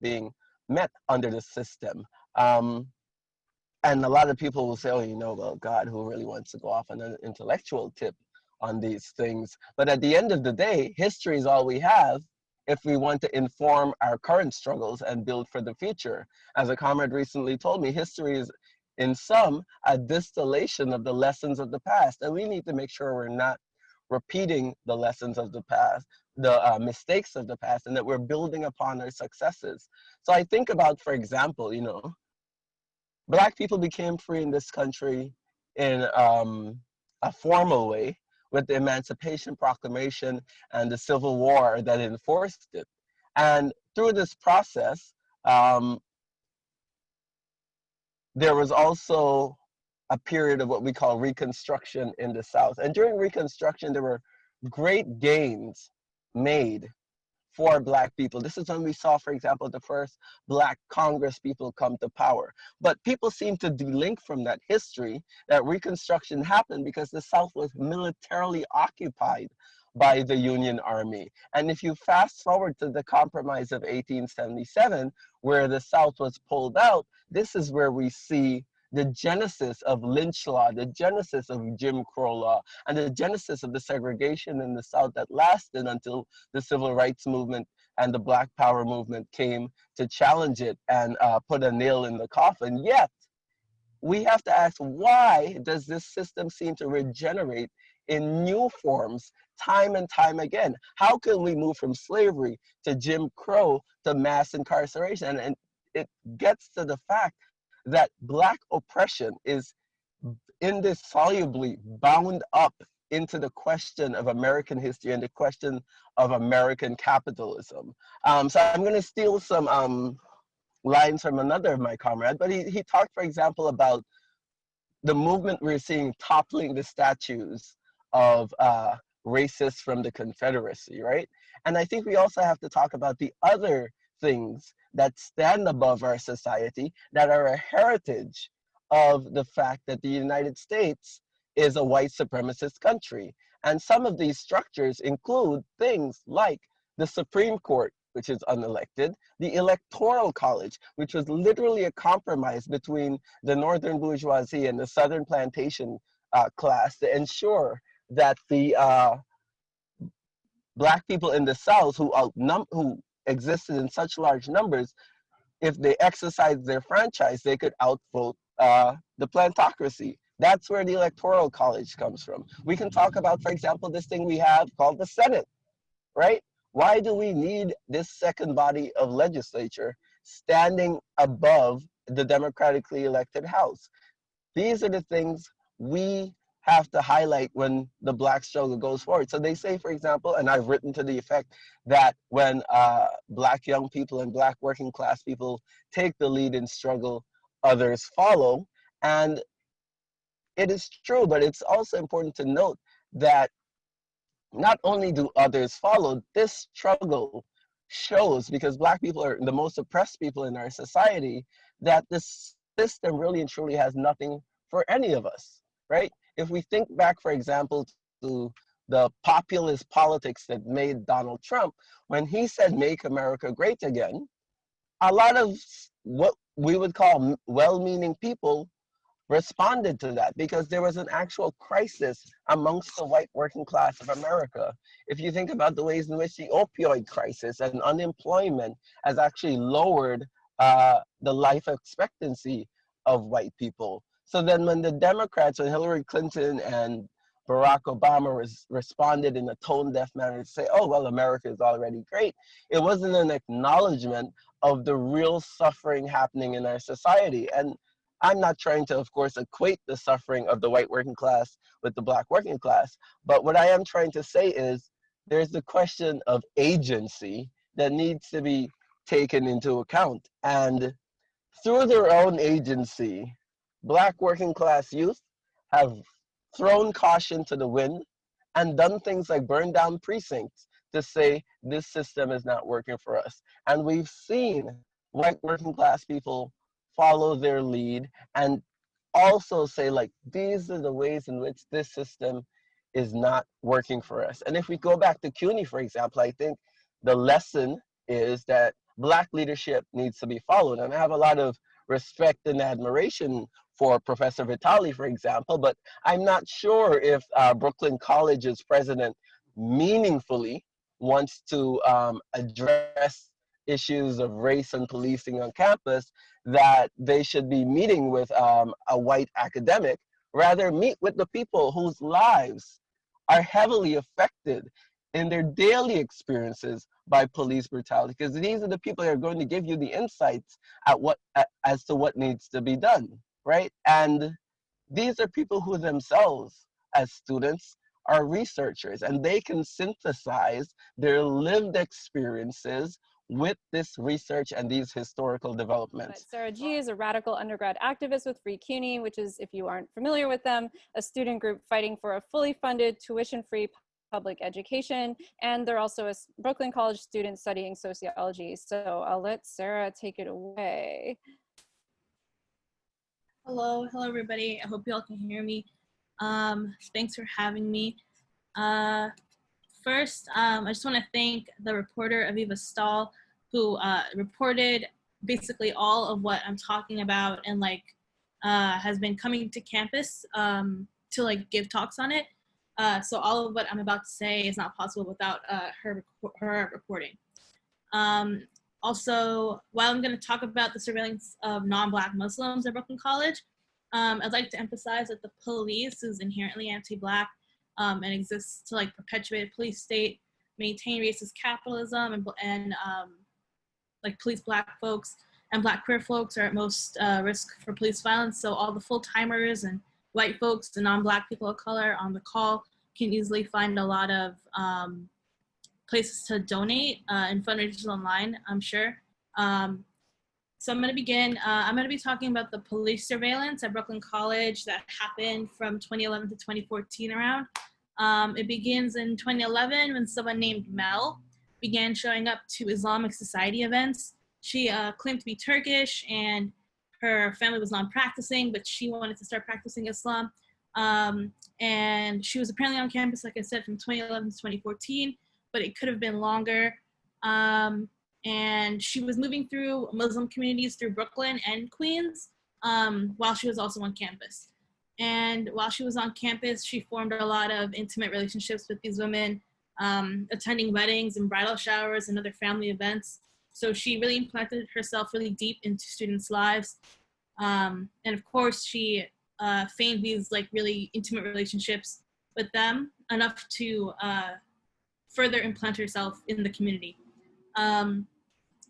being met under the system. And a lot of people will say, oh, you know, well, God, who really wants to go off on an intellectual tip on these things? But at the end of the day, history is all we have if we want to inform our current struggles and build for the future. As a comrade recently told me, history is, in sum, a distillation of the lessons of the past. And we need to make sure we're not repeating the lessons of the past, the mistakes of the past, and that we're building upon our successes. So I think about, for example, you know, Black people became free in this country in a formal way with the Emancipation Proclamation and the Civil War that enforced it. And through this process, there was also a period of what we call Reconstruction in the South. And during Reconstruction, there were great gains made for Black people. This is when we saw, for example, the first Black Congress people come to power. But people seem to delink from that history that Reconstruction happened because the South was militarily occupied by the Union Army. And if you fast forward to the Compromise of 1877, where the South was pulled out, this is where we see the genesis of lynch law, the genesis of Jim Crow law, and the genesis of the segregation in the South that lasted until the Civil Rights Movement and the Black Power movement came to challenge it and put a nail in the coffin. Yet, we have to ask, why does this system seem to regenerate in new forms time and time again? How can we move from slavery to Jim Crow to mass incarceration? And it gets to the fact that Black oppression is indissolubly bound up into the question of American history and the question of American capitalism. So I'm going to steal some lines from another of my comrades, but he talked, for example, about the movement we're seeing toppling the statues of racists from the Confederacy, right? And I think we also have to talk about the other things that stand above our society that are a heritage of the fact that the United States is a white supremacist country. And some of these structures include things like the Supreme Court, which is unelected, the Electoral College, which was literally a compromise between the Northern bourgeoisie and the Southern plantation class to ensure that the Black people in the South who existed in such large numbers, if they exercised their franchise, they could outvote the plantocracy. That's where the Electoral College comes from. We can talk about, for example, this thing we have called the Senate, right? Why do we need this second body of legislature standing above the democratically elected House? These are the things we have to highlight when the Black struggle goes forward. So they say, for example, and I've written to the effect that when Black young people and Black working class people take the lead in struggle, others follow. And it is true, but it's also important to note that not only do others follow, this struggle shows, because Black people are the most oppressed people in our society, that this system really and truly has nothing for any of us, right? If we think back, for example, to the populist politics that made Donald Trump, when he said, "Make America Great Again," a lot of what we would call well-meaning people responded to that because there was an actual crisis amongst the white working class of America. If you think about the ways in which the opioid crisis and unemployment has actually lowered the life expectancy of white people. So then when the Democrats, when Hillary Clinton and Barack Obama responded in a tone-deaf manner to say, oh, well, America is already great, it wasn't an acknowledgement of the real suffering happening in our society. And I'm not trying to, of course, equate the suffering of the white working class with the Black working class. But what I am trying to say is there's the question of agency that needs to be taken into account. And through their own agency, Black working class youth have thrown caution to the wind and done things like burn down precincts to say this system is not working for us. And we've seen white working class people follow their lead and also say, like, these are the ways in which this system is not working for us. And if we go back to CUNY, for example, I think the lesson is that Black leadership needs to be followed. And I have a lot of respect and admiration for Professor Vitale, for example, but I'm not sure if Brooklyn College's president meaningfully wants to address issues of race and policing on campus, that they should be meeting with a white academic. Rather, meet with the people whose lives are heavily affected in their daily experiences by police brutality, because these are the people that are going to give you the insights as to what needs to be done, right? And these are people who themselves, as students, are researchers, and they can synthesize their lived experiences with this research and these historical developments. But Sarah G is a radical undergrad activist with Free CUNY, which is, if you aren't familiar with them, a student group fighting for a fully funded, tuition-free public education. And they're also a Brooklyn College student studying sociology. So I'll let Sarah take it away. Hello everybody. I hope you all can hear me. Thanks for having me. First, I just want to thank the reporter Aviva Stahl, who reported basically all of what I'm talking about and has been coming to campus to give talks on it. So all of what I'm about to say is not possible without her reporting. Also, while I'm going to talk about the surveillance of non-Black Muslims at Brooklyn College, I'd like to emphasize that the police is inherently anti-Black and exists to perpetuate a police state, maintain racist capitalism, and police Black folks and Black queer folks are at most risk for police violence. So all the full-timers and white folks and non-Black people of color on the call can easily find a lot of places to donate and fundraisers online, I'm sure. So I'm going to begin. I'm going to be talking about the police surveillance at Brooklyn College that happened from 2011 to 2014 around. It begins in 2011 when someone named Mel began showing up to Islamic Society events. She claimed to be Turkish and her family was non-practicing, but she wanted to start practicing Islam. And she was apparently on campus, like I said, from 2011 to 2014, but it could have been longer. And she was moving through Muslim communities through Brooklyn and Queens while she was also on campus. And while she was on campus, she formed a lot of intimate relationships with these women, attending weddings and bridal showers and other family events. So she really implanted herself really deep into students' lives. And of course, she feigned these really intimate relationships with them enough to further implant herself in the community.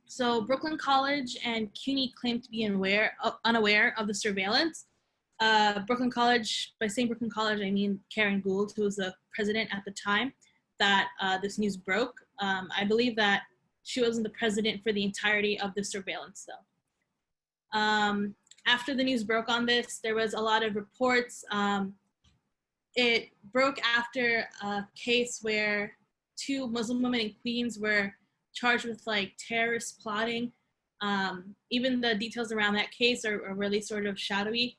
So Brooklyn College and CUNY claim to be unaware of the surveillance. Brooklyn College, by saying Brooklyn College, I mean Karen Gould, who was the president at the time that this news broke. I believe that she wasn't the president for the entirety of the surveillance, though. After the news broke on this, there was a lot of reports. It broke after a case where 2 Muslim women in Queens were charged with terrorist plotting. Even the details around that case are really sort of shadowy.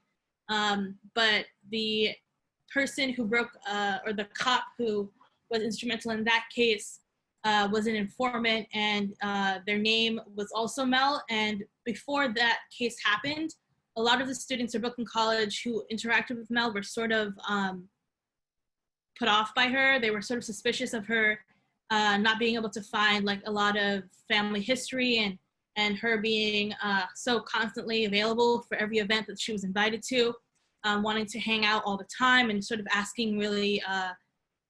But the person who broke, or the cop who was instrumental in that case was an informant, and their name was also Mel. And before that case happened, a lot of the students at Brooklyn College who interacted with Mel were sort of put off by her. They were sort of suspicious of her not being able to find a lot of family history and her being so constantly available for every event that she was invited to, wanting to hang out all the time and sort of asking really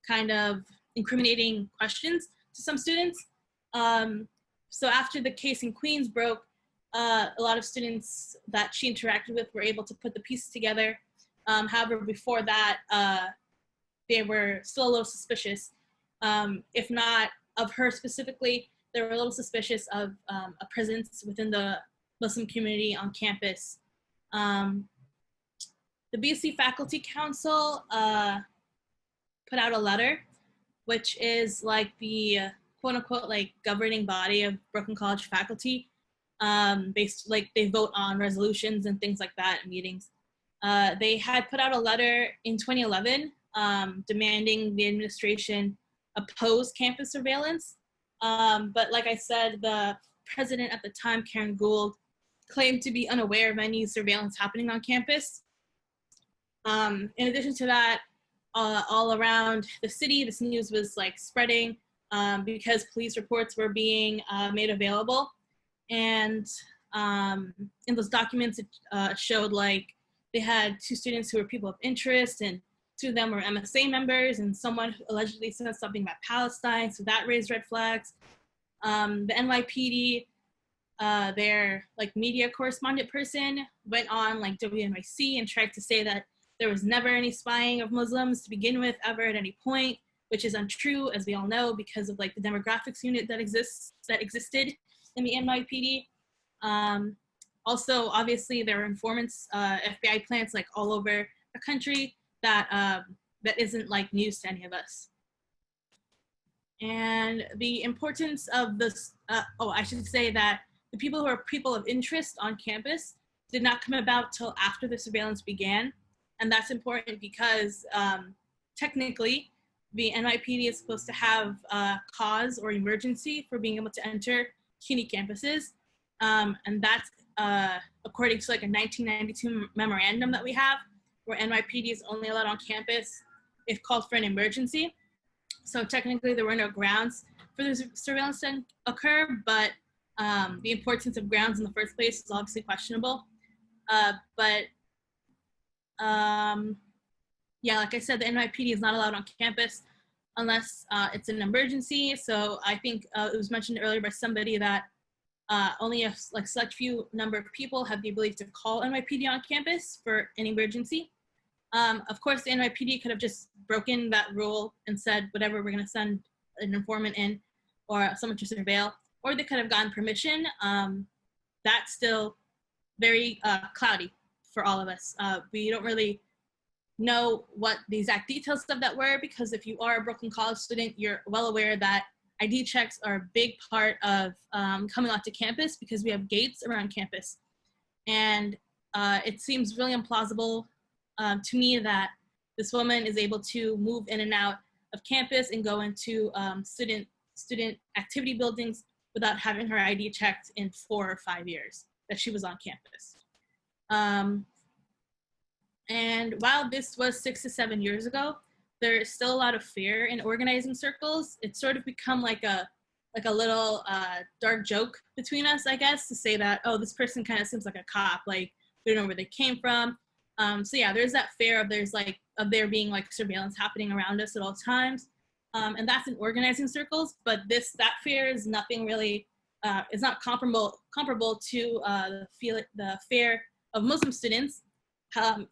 kind of incriminating questions to some students. So after the case in Queens broke, a lot of students that she interacted with were able to put the pieces together. However, before that, they were still a little suspicious. If not of her specifically, they were a little suspicious of a presence within the Muslim community on campus. The BC Faculty Council put out a letter, which is like the quote unquote like governing body of Brooklyn College faculty. Based, like, they vote on resolutions and things like that in meetings. They had put out a letter in 2011 demanding the administration oppose campus surveillance. But like I said, the president at the time, Karen Gould, claimed to be unaware of any surveillance happening on campus. In addition to that, all around the city, this news was like spreading because police reports were being made available. And in those documents, it showed like they had 2 students who were people of interest, and 2 of them were MSA members, and someone who allegedly said something about Palestine, so that raised red flags. The NYPD, their like media correspondent person went on like WNYC and tried to say that there was never any spying of Muslims to begin with ever at any point, which is untrue, as we all know, because of like the demographics unit that existed in the NYPD. Also, obviously, there are informants, FBI plants like all over the country that that isn't like news to any of us. And the importance of this, I should say that the people who are people of interest on campus did not come about till after the surveillance began. And that's important because technically, the NYPD is supposed to have a cause or emergency for being able to enter CUNY campuses. And that's according to like a 1992 memorandum that we have, where NYPD is only allowed on campus if called for an emergency. So technically there were no grounds for the surveillance to occur, but the importance of grounds in the first place is obviously questionable. Yeah, like I said, the NYPD is not allowed on campus unless it's an emergency. So I think it was mentioned earlier by somebody that only a like select few number of people have the ability to call NYPD on campus for an emergency. Of course, the NYPD could have just broken that rule and said, whatever, we're gonna send an informant in or someone to surveil, or they could have gotten permission. That's still very cloudy for all of us. We don't really know what the exact details of that were, because if you are a Brooklyn College student, you're well aware that ID checks are a big part of coming onto campus, because we have gates around campus. And it seems really implausible to me that this woman is able to move in and out of campus and go into student activity buildings without having her ID checked in 4 or 5 years that she was on campus. And while this was 6 to 7 years ago, there's still a lot of fear in organizing circles. It's sort of become like a little dark joke between us, I guess, to say that, oh, this person kind of seems like a cop, like we don't know where they came from. So yeah, there's that fear of there being like surveillance happening around us at all times. And that's in organizing circles, but that fear is nothing really, is not comparable to the fear of Muslim students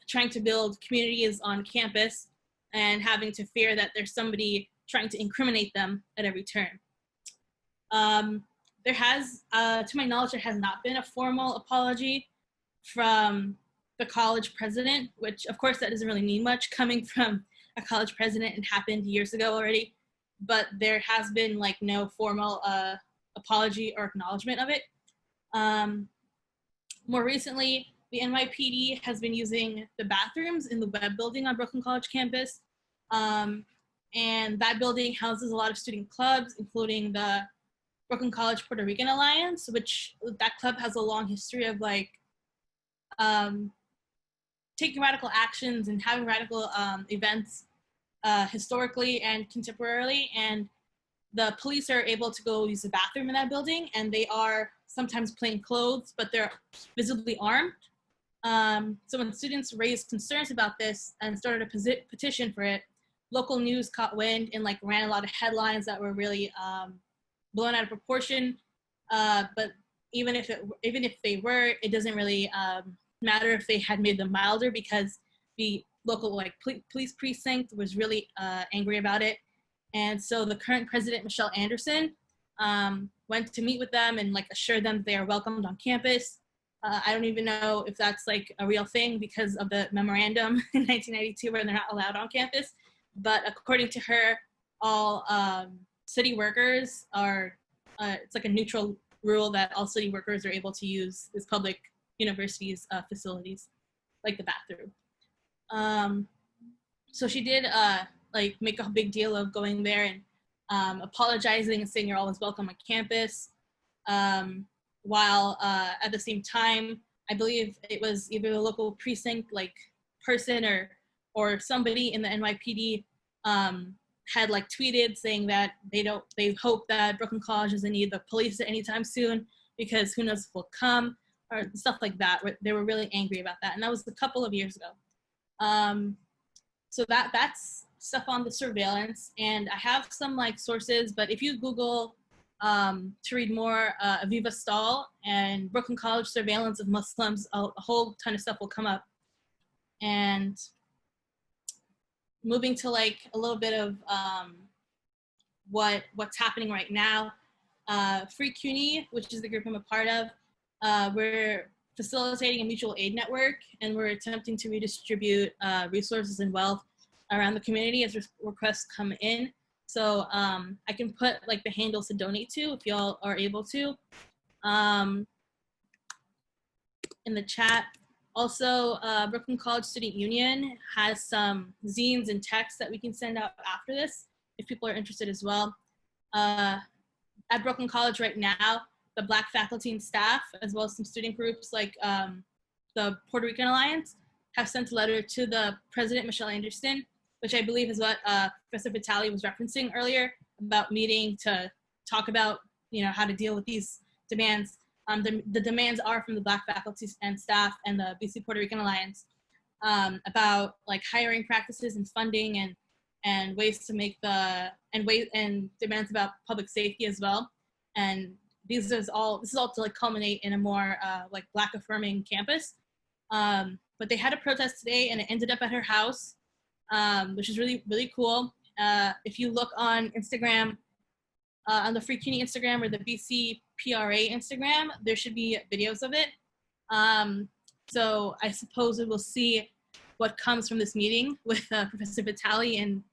trying to build communities on campus and having to fear that there's somebody trying to incriminate them at every turn. There has, to my knowledge, there has not been a formal apology from the college president, which of course that doesn't really mean much coming from a college president and happened years ago already, but there has been like no formal apology or acknowledgement of it. More recently, the NYPD has been using the bathrooms in the Webb building on Brooklyn College campus. And that building houses a lot of student clubs, including the Brooklyn College Puerto Rican Alliance, which that club has a long history of like taking radical actions and having radical events historically and contemporarily. And the police are able to go use the bathroom in that building, and they are sometimes plain clothes, but they're visibly armed. So when students raised concerns about this and started a petition for it, local news caught wind and like ran a lot of headlines that were really blown out of proportion. But even if they were, it doesn't really matter if they had made them milder, because the local police precinct was really angry about it. And so the current president, Michelle Anderson, went to meet with them and assured them they are welcomed on campus. I don't even know if that's a real thing because of the memorandum in 1992 where they're not allowed on campus. But according to her, all city workers are, it's a neutral rule that all city workers are able to use this public university's facilities, like the bathroom. So she did make a big deal of going there and apologizing and saying you're always welcome on campus. While at the same time, I believe it was either the local precinct person or somebody in the NYPD had tweeted saying that they hope that Brooklyn College doesn't need the police at any time soon, because who knows if will come, or stuff like that. They were really angry about that, and that was a couple of years ago. So that's stuff on the surveillance, and I have some sources, but if you Google to read more, Aviva Stahl and Brooklyn College surveillance of Muslims, a whole ton of stuff will come up. And moving to a little bit of what's happening right now, Free CUNY, which is the group I'm a part of, we're facilitating a mutual aid network, and we're attempting to redistribute resources and wealth around the community as requests come in. So I can put the handles to donate to if y'all are able to in the chat. Also, Brooklyn College Student Union has some zines and texts that we can send out after this if people are interested as well. At Brooklyn College right now, the Black faculty and staff, as well as some student groups like the Puerto Rican Alliance, have sent a letter to the President, Michelle Anderson, which I believe is what Professor Vitale was referencing earlier, about meeting to talk about how to deal with these demands. The demands are from the Black faculty and staff and the BC Puerto Rican Alliance about hiring practices and funding and ways to make and demands about public safety as well. And this is all to culminate in a more Black affirming campus. But they had a protest today, and it ended up at her house, which is really, really cool. If you look on Instagram, on the Free CUNY Instagram or the BC PRA Instagram, there should be videos of it. So I suppose we will see what comes from this meeting with Professor Vitale and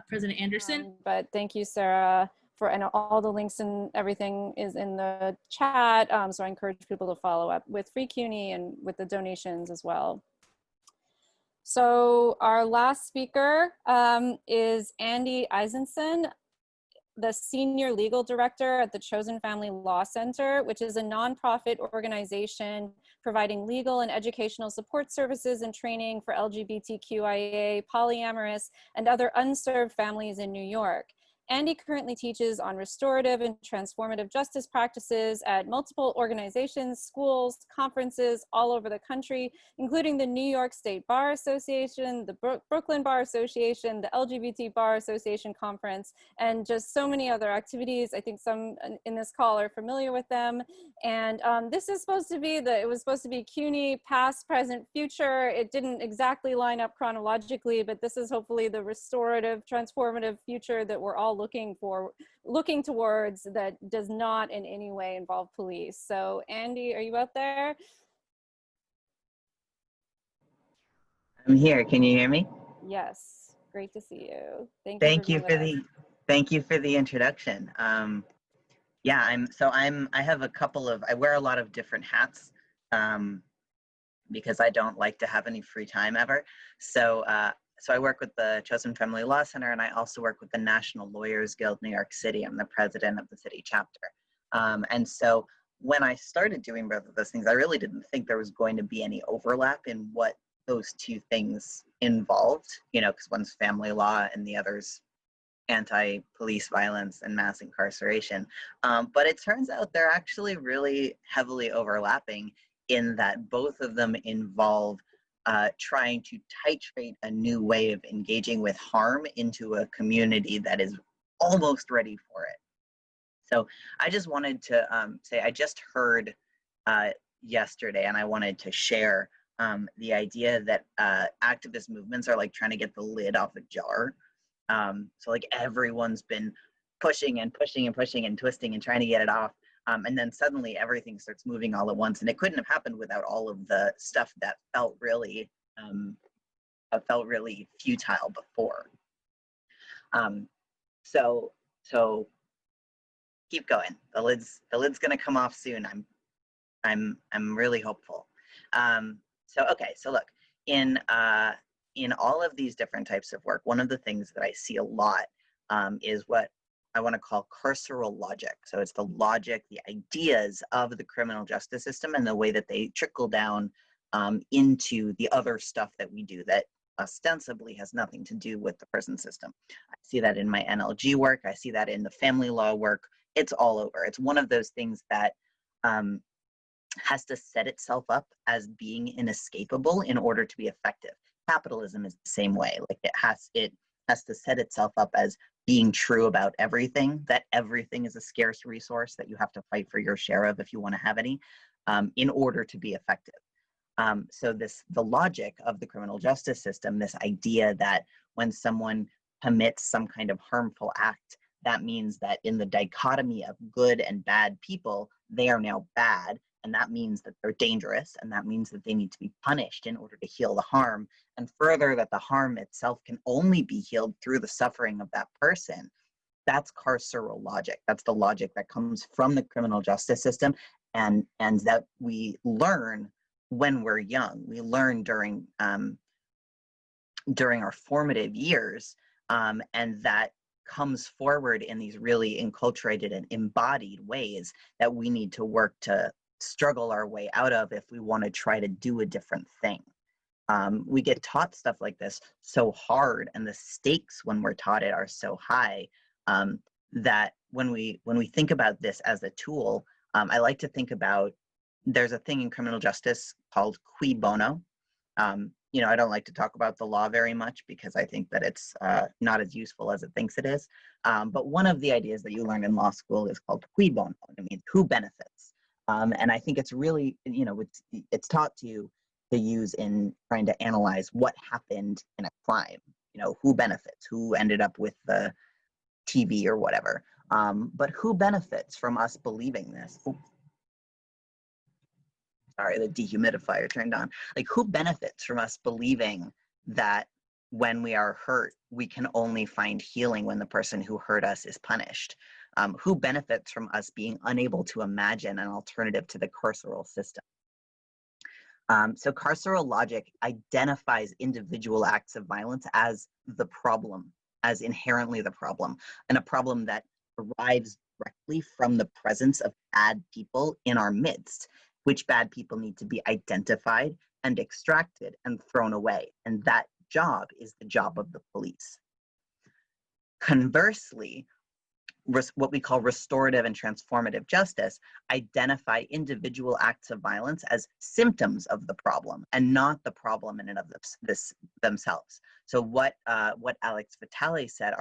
President Anderson. But thank you, Sarah, and all the links and everything is in the chat. So I encourage people to follow up with Free CUNY and with the donations as well. So our last speaker is Andy Izenson, the Senior Legal Director at the Chosen Family Law Center, which is a nonprofit organization providing legal and educational support services and training for LGBTQIA, polyamorous, and other unserved families in New York. Andy currently teaches on restorative and transformative justice practices at multiple organizations, schools, conferences all over the country, including the New York State Bar Association, the Brooklyn Bar Association, the LGBT Bar Association Conference, and just so many other activities. I think some in this call are familiar with them. And this is supposed to be it was supposed to be CUNY past, present, future. It didn't exactly line up chronologically, but this is hopefully the restorative, transformative future that we're all looking towards, that does not in any way involve police. So Andy, are you out there? I'm here. Can you hear me? Yes. Great to see you. Thank you for the introduction. Yeah, I wear a lot of different hats because I don't like to have any free time ever. So I work with the Chosen Family Law Center, and I also work with the National Lawyers Guild New York City. I'm the president of the city chapter. And so when I started doing both of those things, I really didn't think there was going to be any overlap in what those two things involved, because one's family law and the other's anti-police violence and mass incarceration. But it turns out they're actually really heavily overlapping in that both of them involve trying to titrate a new way of engaging with harm into a community that is almost ready for it. So I just wanted to say, I just heard yesterday, and I wanted to share the idea that activist movements are like trying to get the lid off a jar. So like everyone's been pushing and pushing and pushing and twisting and trying to get it off. And then suddenly everything starts moving all at once, and it couldn't have happened without all of the stuff that felt really futile before. So keep going. The lid's gonna come off soon. I'm really hopeful. So look, in all of these different types of work, one of the things that I see a lot is what I want to call carceral logic. So it's the logic, the ideas of the criminal justice system and the way that they trickle down into the other stuff that we do that ostensibly has nothing to do with the prison system. I see that in my NLG work. I see that in the family law work. It's all over. It's one of those things that has to set itself up as being inescapable in order to be effective. Capitalism is the same way. Like it has to set itself up as being true about everything, that everything is a scarce resource that you have to fight for your share of if you want to have any, in order to be effective. So the logic of the criminal justice system, this idea that when someone commits some kind of harmful act, that means that in the dichotomy of good and bad people, they are now bad, and that means that they're dangerous, and that means that they need to be punished in order to heal the harm, and further that the harm itself can only be healed through the suffering of that person. That's carceral logic. That's the logic that comes from the criminal justice system, and that we learn when we're young. We learn during our formative years, and that comes forward in these really enculturated and embodied ways that we need to work to struggle our way out of if we want to try to do a different thing. We get taught stuff like this so hard, and the stakes when we're taught it are so high, that when we think about this as a tool, I like to think about, there's a thing in criminal justice called cui bono. I don't like to talk about the law very much because I think that it's not as useful as it thinks it is. But one of the ideas that you learn in law school is called cui bono. It means who benefits. And I think it's really, it's taught to you to use in trying to analyze what happened in a crime. Who benefits, who ended up with the TV or whatever. But who benefits from us believing this? Sorry, the dehumidifier turned on. Like, who benefits from us believing that when we are hurt, we can only find healing when the person who hurt us is punished? Who benefits from us being unable to imagine an alternative to the carceral system? So carceral logic identifies individual acts of violence as the problem, as inherently the problem, and a problem that arrives directly from the presence of bad people in our midst, which bad people need to be identified and extracted and thrown away. And that job is the job of the police. Conversely, what we call restorative and transformative justice identify individual acts of violence as symptoms of the problem and not the problem in and of themselves. So what Alex Vitale said,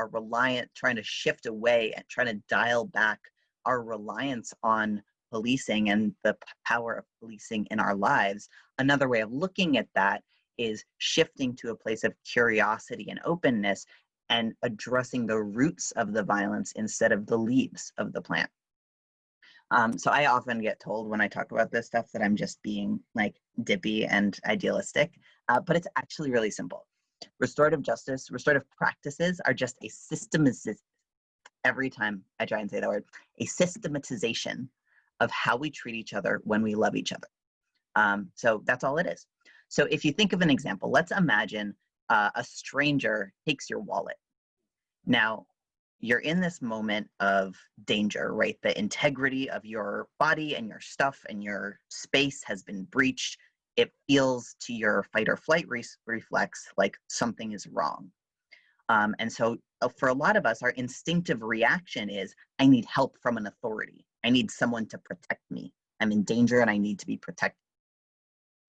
trying to shift away and trying to dial back our reliance on policing and the power of policing in our lives. Another way of looking at that is shifting to a place of curiosity and openness and addressing the roots of the violence instead of the leaves of the plant. So I often get told when I talk about this stuff that I'm just being like dippy and idealistic, but it's actually really simple. Restorative practices are just a systematization, every time I try and say that word, a systematization of how we treat each other when we love each other. So that's all it is. So if you think of an example, let's imagine a stranger takes your wallet. Now, you're in this moment of danger, right? The integrity of your body and your stuff and your space has been breached. It feels to your fight or flight reflex like something is wrong. And so for a lot of us, our instinctive reaction is, I need help from an authority. I need someone to protect me. I'm in danger and I need to be protected.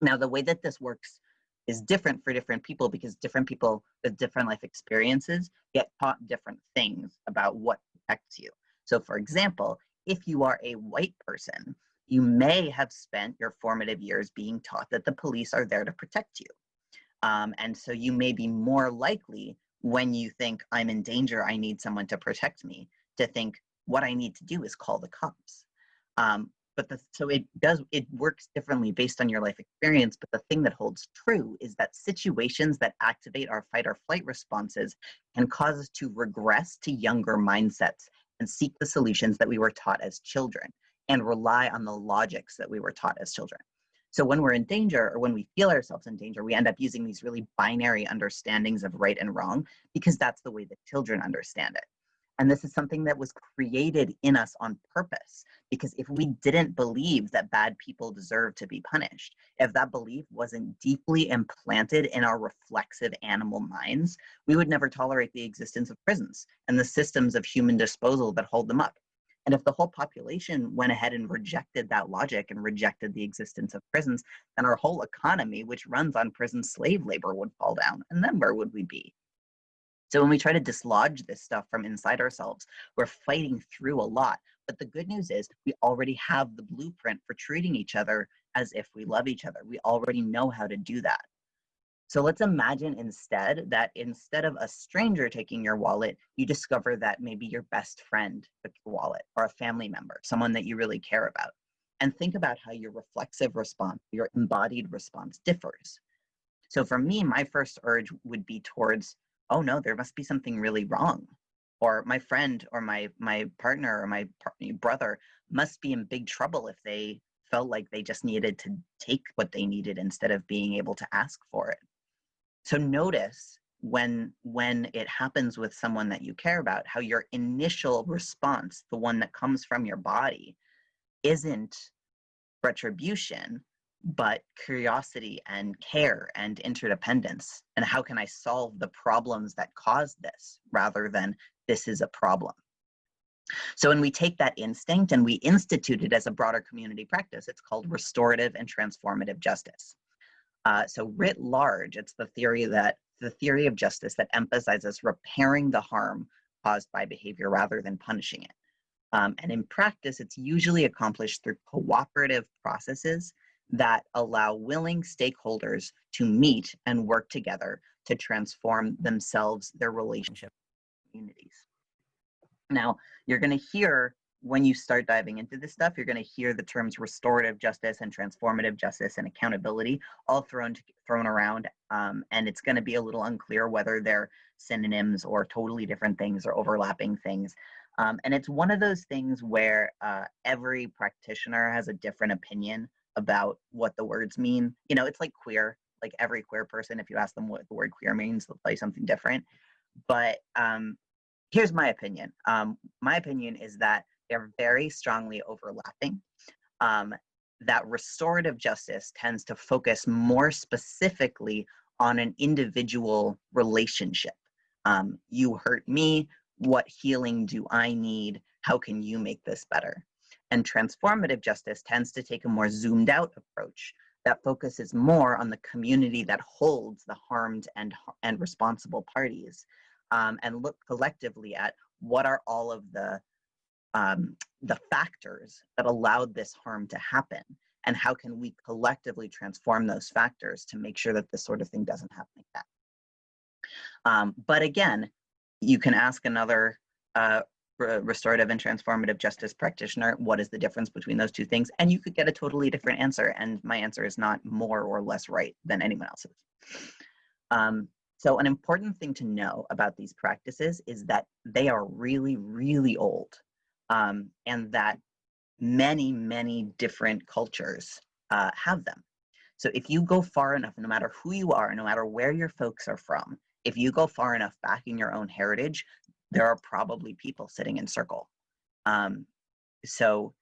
Now, the way that this works is different for different people because different people with different life experiences get taught different things about what protects you. So for example, if you are a white person you may have spent your formative years being taught that the police are there to protect you. And so you may be more likely, when you think I'm in danger, I need someone to protect me, to think what I need to do is call the cops. So it works differently based on your life experience. But the thing that holds true is that situations that activate our fight or flight responses can cause us to regress to younger mindsets and seek the solutions that we were taught as children and rely on the logics that we were taught as children. So when we're in danger, or when we feel ourselves in danger, we end up using these really binary understandings of right and wrong, because that's the way that children understand it. And this is something that was created in us on purpose, because if we didn't believe that bad people deserve to be punished, if that belief wasn't deeply implanted in our reflexive animal minds, we would never tolerate the existence of prisons and the systems of human disposal that hold them up. And if the whole population went ahead and rejected that logic and rejected the existence of prisons, then our whole economy, which runs on prison slave labor, would fall down. And then where would we be? So when we try to dislodge this stuff from inside ourselves, we're fighting through a lot. But the good news is we already have the blueprint for treating each other as if we love each other. We already know how to do that. So let's imagine instead that instead of a stranger taking your wallet, you discover that maybe your best friend took your wallet, or a family member, someone that you really care about. And think about how your reflexive response, your embodied response differs. So for me, my first urge would be towards, oh no, there must be something really wrong. Or my friend or my partner or my brother must be in big trouble if they felt like they just needed to take what they needed instead of being able to ask for it. So notice when it happens with someone that you care about, how your initial response, the one that comes from your body, isn't retribution, but curiosity and care and interdependence. And how can I solve the problems that cause this, rather than this is a problem? So when we take that instinct and we institute it as a broader community practice, it's called restorative and transformative justice. So writ large, it's the theory of justice that emphasizes repairing the harm caused by behavior rather than punishing it. And in practice, it's usually accomplished through cooperative processes that allow willing stakeholders to meet and work together to transform themselves, their relationship, communities. Now, you're going to hear, when you start diving into this stuff, you're going to hear the terms restorative justice and transformative justice and accountability all thrown around, and it's going to be a little unclear whether they're synonyms or totally different things or overlapping things. And it's one of those things where every practitioner has a different opinion about what the words mean. You know, it's like queer. Like every queer person, if you ask them what the word queer means, they'll tell you something different. But here's my opinion. My opinion is that they're very strongly overlapping. That restorative justice tends to focus more specifically on an individual relationship. You hurt me, what healing do I need? How can you make this better? And transformative justice tends to take a more zoomed out approach that focuses more on the community that holds the harmed and responsible parties, and look collectively at what are all of the factors that allowed this harm to happen, and how can we collectively transform those factors to make sure that this sort of thing doesn't happen again. But again, you can ask another restorative and transformative justice practitioner, what is the difference between those two things? And you could get a totally different answer, and my answer is not more or less right than anyone else's. So an important thing to know about these practices is that they are really, really old, and that many, many different cultures have them. So if you go far enough, no matter who you are, no matter where your folks are from, if you go far enough back in your own heritage, there are probably people sitting in circle. So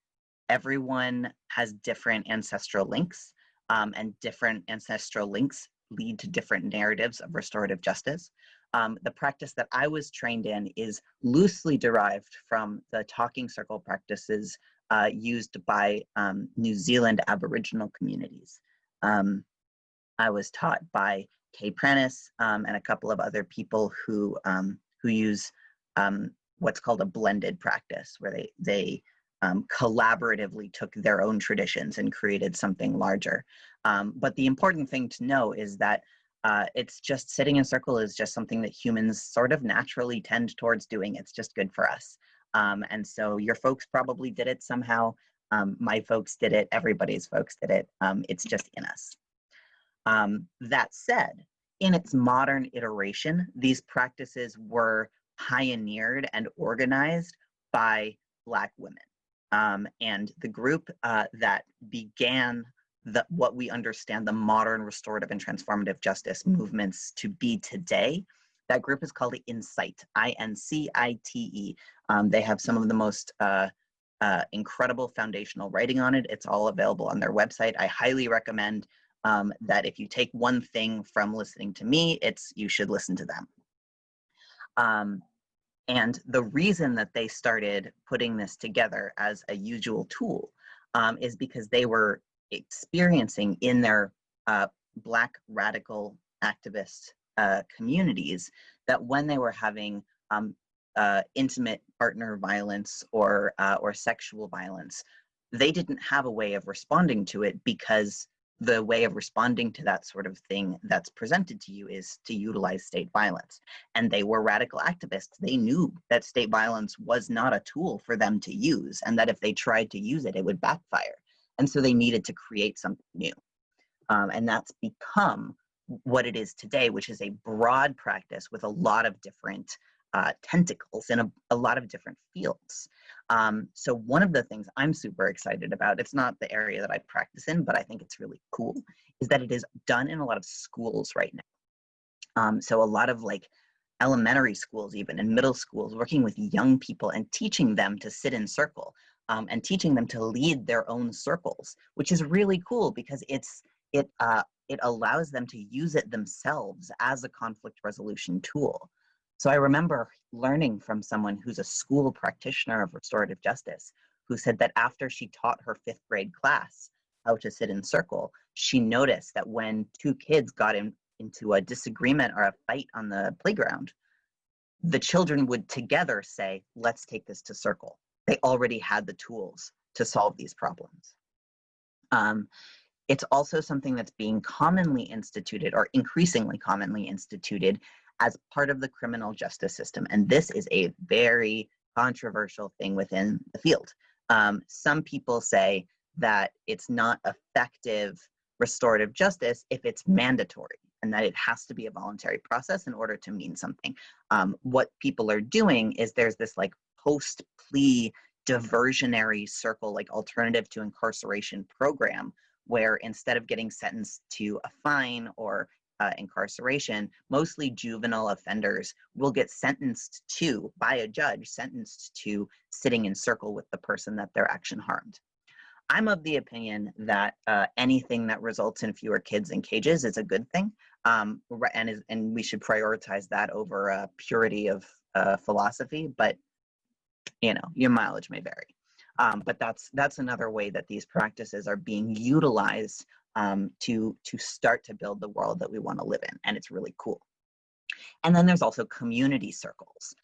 everyone has different ancestral links, and different ancestral links lead to different narratives of restorative justice. The practice that I was trained in is loosely derived from the talking circle practices used by New Zealand Aboriginal communities. I was taught by Kay Prentice and a couple of other people who use what's called a blended practice, where they collaboratively took their own traditions and created something larger. But the important thing to know is that it's just sitting in a circle is just something that humans sort of naturally tend towards doing. It's just good for us. And so your folks probably did it somehow. My folks did it. Everybody's folks did it. It's just in us. That said, in its modern iteration, these practices were pioneered and organized by Black women. And the group that began what we understand the modern restorative and transformative justice movements to be today, that group is called INCITE, I-N-C-I-T-E. They have some of the most incredible foundational writing on it. It's all available on their website. I highly recommend that if you take one thing from listening to me, it's you should listen to them. And the reason that they started putting this together as a usual tool is because they were experiencing in their Black radical activist communities that when they were having intimate partner violence or sexual violence, they didn't have a way of responding to it, because the way of responding to that sort of thing that's presented to you is to utilize state violence. And they were radical activists. They knew that state violence was not a tool for them to use, and that if they tried to use it, it would backfire. And so they needed to create something new. And that's become what it is today, which is a broad practice with a lot of different tentacles in a lot of different fields. So one of the things I'm super excited about, it's not the area that I practice in, but I think it's really cool, is that it is done in a lot of schools right now. So a lot of like elementary schools, even and middle schools, working with young people and teaching them to sit in circle and teaching them to lead their own circles, which is really cool because it allows them to use it themselves as a conflict resolution tool. So I remember learning from someone who's a school practitioner of restorative justice, who said that after she taught her 5th grade class how to sit in circle, she noticed that when 2 kids got into a disagreement or a fight on the playground, the children would together say, let's take this to circle. They already had the tools to solve these problems. It's also something that's being commonly instituted, or increasingly commonly instituted, as part of the criminal justice system. And this is a very controversial thing within the field. Some people say that it's not effective restorative justice if it's mandatory, and that it has to be a voluntary process in order to mean something. What people are doing is there's this like post-plea diversionary circle, like alternative to incarceration program, where instead of getting sentenced to a fine or incarceration, mostly juvenile offenders will get sentenced to, by a judge, sentenced to sitting in circle with the person that their action harmed. I'm of the opinion that anything that results in fewer kids in cages is a good thing, and we should prioritize that over purity of philosophy, but you know, your mileage may vary. But that's another way that these practices are being utilized to start to build the world that we want to live in, and it's really cool. And then there's also community circles,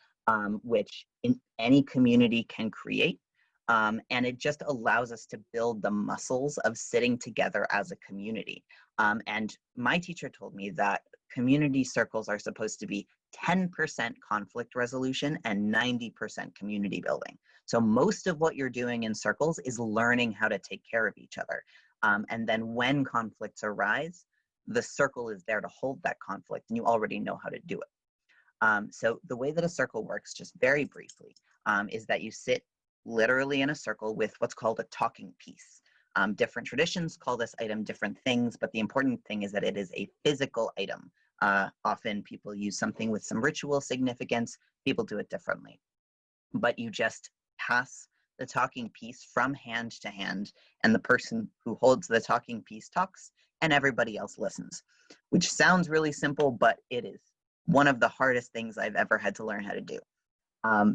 which in any community can create, and it just allows us to build the muscles of sitting together as a community. And my teacher told me that community circles are supposed to be 10% conflict resolution and 90% community building. So most of what you're doing in circles is learning how to take care of each other. And then when conflicts arise, the circle is there to hold that conflict, and you already know how to do it. So the way that a circle works, just very briefly, is that you sit literally in a circle with what's called a talking piece. Different traditions call this item different things, but the important thing is that it is a physical item. Often people use something with some ritual significance. People do it differently. But you just pass the talking piece from hand to hand, and the person who holds the talking piece talks, and everybody else listens, which sounds really simple, but it is one of the hardest things I've ever had to learn how to do,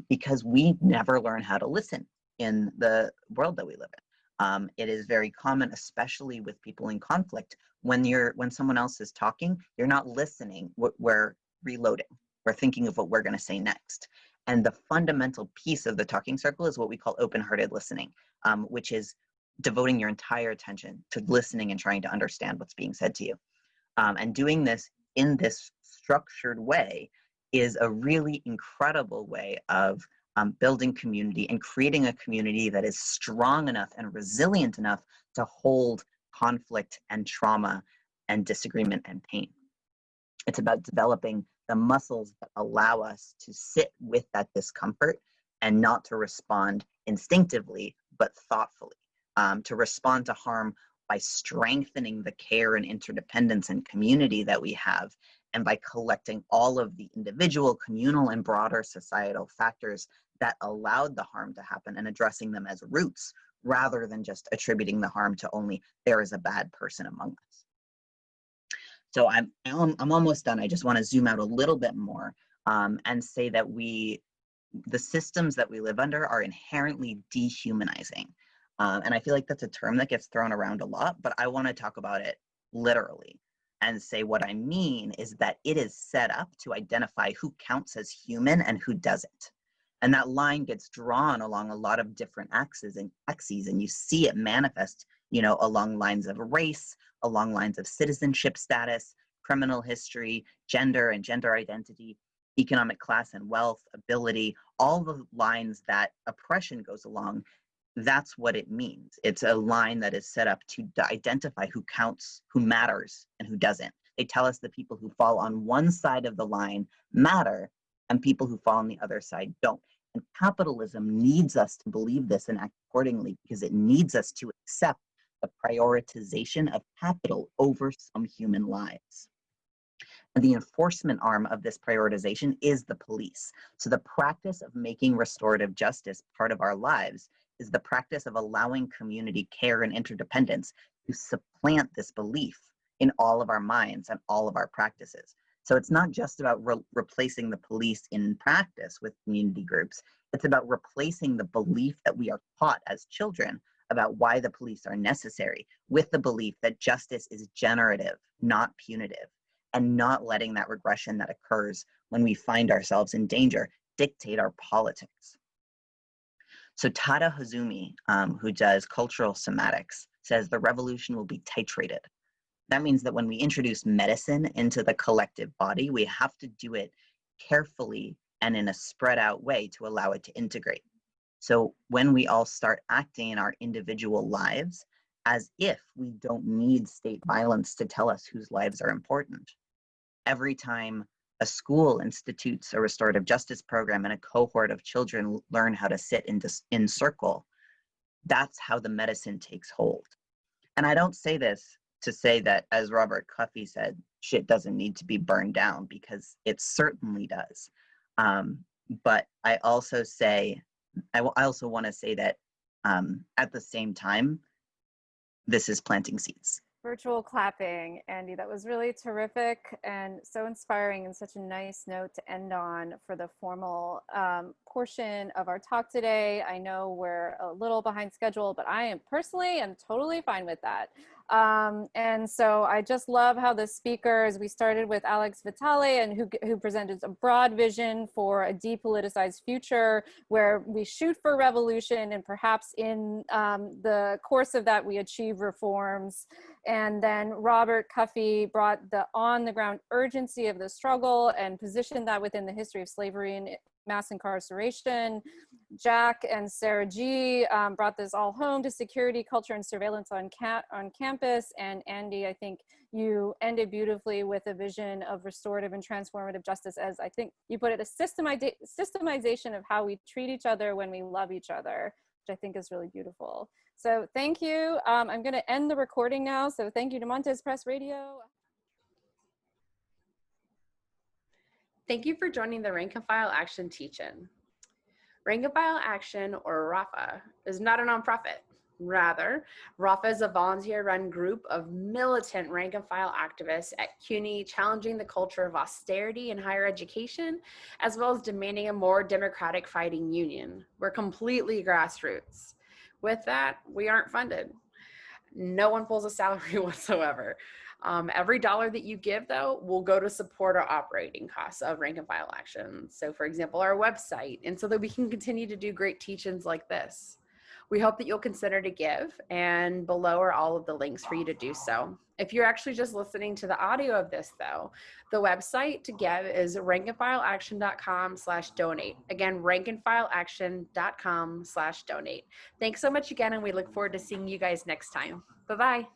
because we never learn how to listen in the world that we live in. It is very common, especially with people in conflict, when someone else is talking, you're not listening, we're reloading. We're thinking of what we're going to say next. And the fundamental piece of the talking circle is what we call open-hearted listening, which is devoting your entire attention to listening and trying to understand what's being said to you. And doing this in this structured way is a really incredible way of building community and creating a community that is strong enough and resilient enough to hold conflict and trauma and disagreement and pain. It's about developing the muscles that allow us to sit with that discomfort and not to respond instinctively, but thoughtfully, to respond to harm by strengthening the care and interdependence and community that we have, and by collecting all of the individual, communal, and broader societal factors that allowed the harm to happen and addressing them as roots, rather than just attributing the harm to only there is a bad person among us. So I'm almost done. I just want to zoom out a little bit more and say that the systems that we live under are inherently dehumanizing. And I feel like that's a term that gets thrown around a lot, but I want to talk about it literally and say what I mean is that it is set up to identify who counts as human and who doesn't. And that line gets drawn along a lot of different axes, and you see it manifest, along lines of race, along lines of citizenship status, criminal history, gender and gender identity, economic class and wealth, ability, all the lines that oppression goes along. That's what it means. It's a line that is set up to identify who counts, who matters, and who doesn't. They tell us the people who fall on one side of the line matter, and people who fall on the other side don't. And capitalism needs us to believe this and act accordingly, because it needs us to accept the prioritization of capital over some human lives. And the enforcement arm of this prioritization is the police. So the practice of making restorative justice part of our lives is the practice of allowing community care and interdependence to supplant this belief in all of our minds and all of our practices. So it's not just about replacing the police in practice with community groups. It's about replacing the belief that we are taught as children about why the police are necessary with the belief that justice is generative, not punitive, and not letting that regression that occurs when we find ourselves in danger dictate our politics. So Tada Hazumi, who does cultural somatics, says the revolution will be titrated. That means that when we introduce medicine into the collective body, we have to do it carefully and in a spread out way to allow it to integrate. So when we all start acting in our individual lives as if we don't need state violence to tell us whose lives are important, every time a school institutes a restorative justice program and a cohort of children learn how to sit in circle, that's how the medicine takes hold. And I don't say this to say that, as Robert Cuffy said, shit doesn't need to be burned down, because it certainly does. But I also want to say that at the same time, this is planting seeds. Virtual clapping, Andy. That was really terrific and so inspiring, and such a nice note to end on for the formal portion of our talk today. I know we're a little behind schedule, but I am totally fine with that. And so I just love how the speakers, we started with Alex Vitale, and who presented a broad vision for a depoliticized future where we shoot for revolution, and perhaps in the course of that we achieve reforms. And then Robert Cuffy brought the on-the-ground urgency of the struggle and positioned that within the history of slavery and mass incarceration. Jack and Sarah G brought this all home to security, culture, and surveillance on campus. And Andy, I think you ended beautifully with a vision of restorative and transformative justice, as I think you put it, a systemization of how we treat each other when we love each other, which I think is really beautiful. So thank you. I'm going to end the recording now. So thank you to Montez Press Radio. Thank you for joining the Rank and File Action Teach-In. Rank and File Action, or RAFA, is not a nonprofit. Rather, RAFA is a volunteer-run group of militant rank and file activists at CUNY challenging the culture of austerity in higher education, as well as demanding a more democratic fighting union. We're completely grassroots. With that, we aren't funded. No one pulls a salary whatsoever. Every dollar that you give, though, will go to support our operating costs of rank and file action. So, for example, our website, and so that we can continue to do great teach-ins like this. We hope that you'll consider to give, and below are all of the links for you to do so. If you're actually just listening to the audio of this, though, the website to give is rankandfileaction.com/donate. Again, rankandfileaction.com/donate. Thanks so much again, and we look forward to seeing you guys next time. Bye-bye.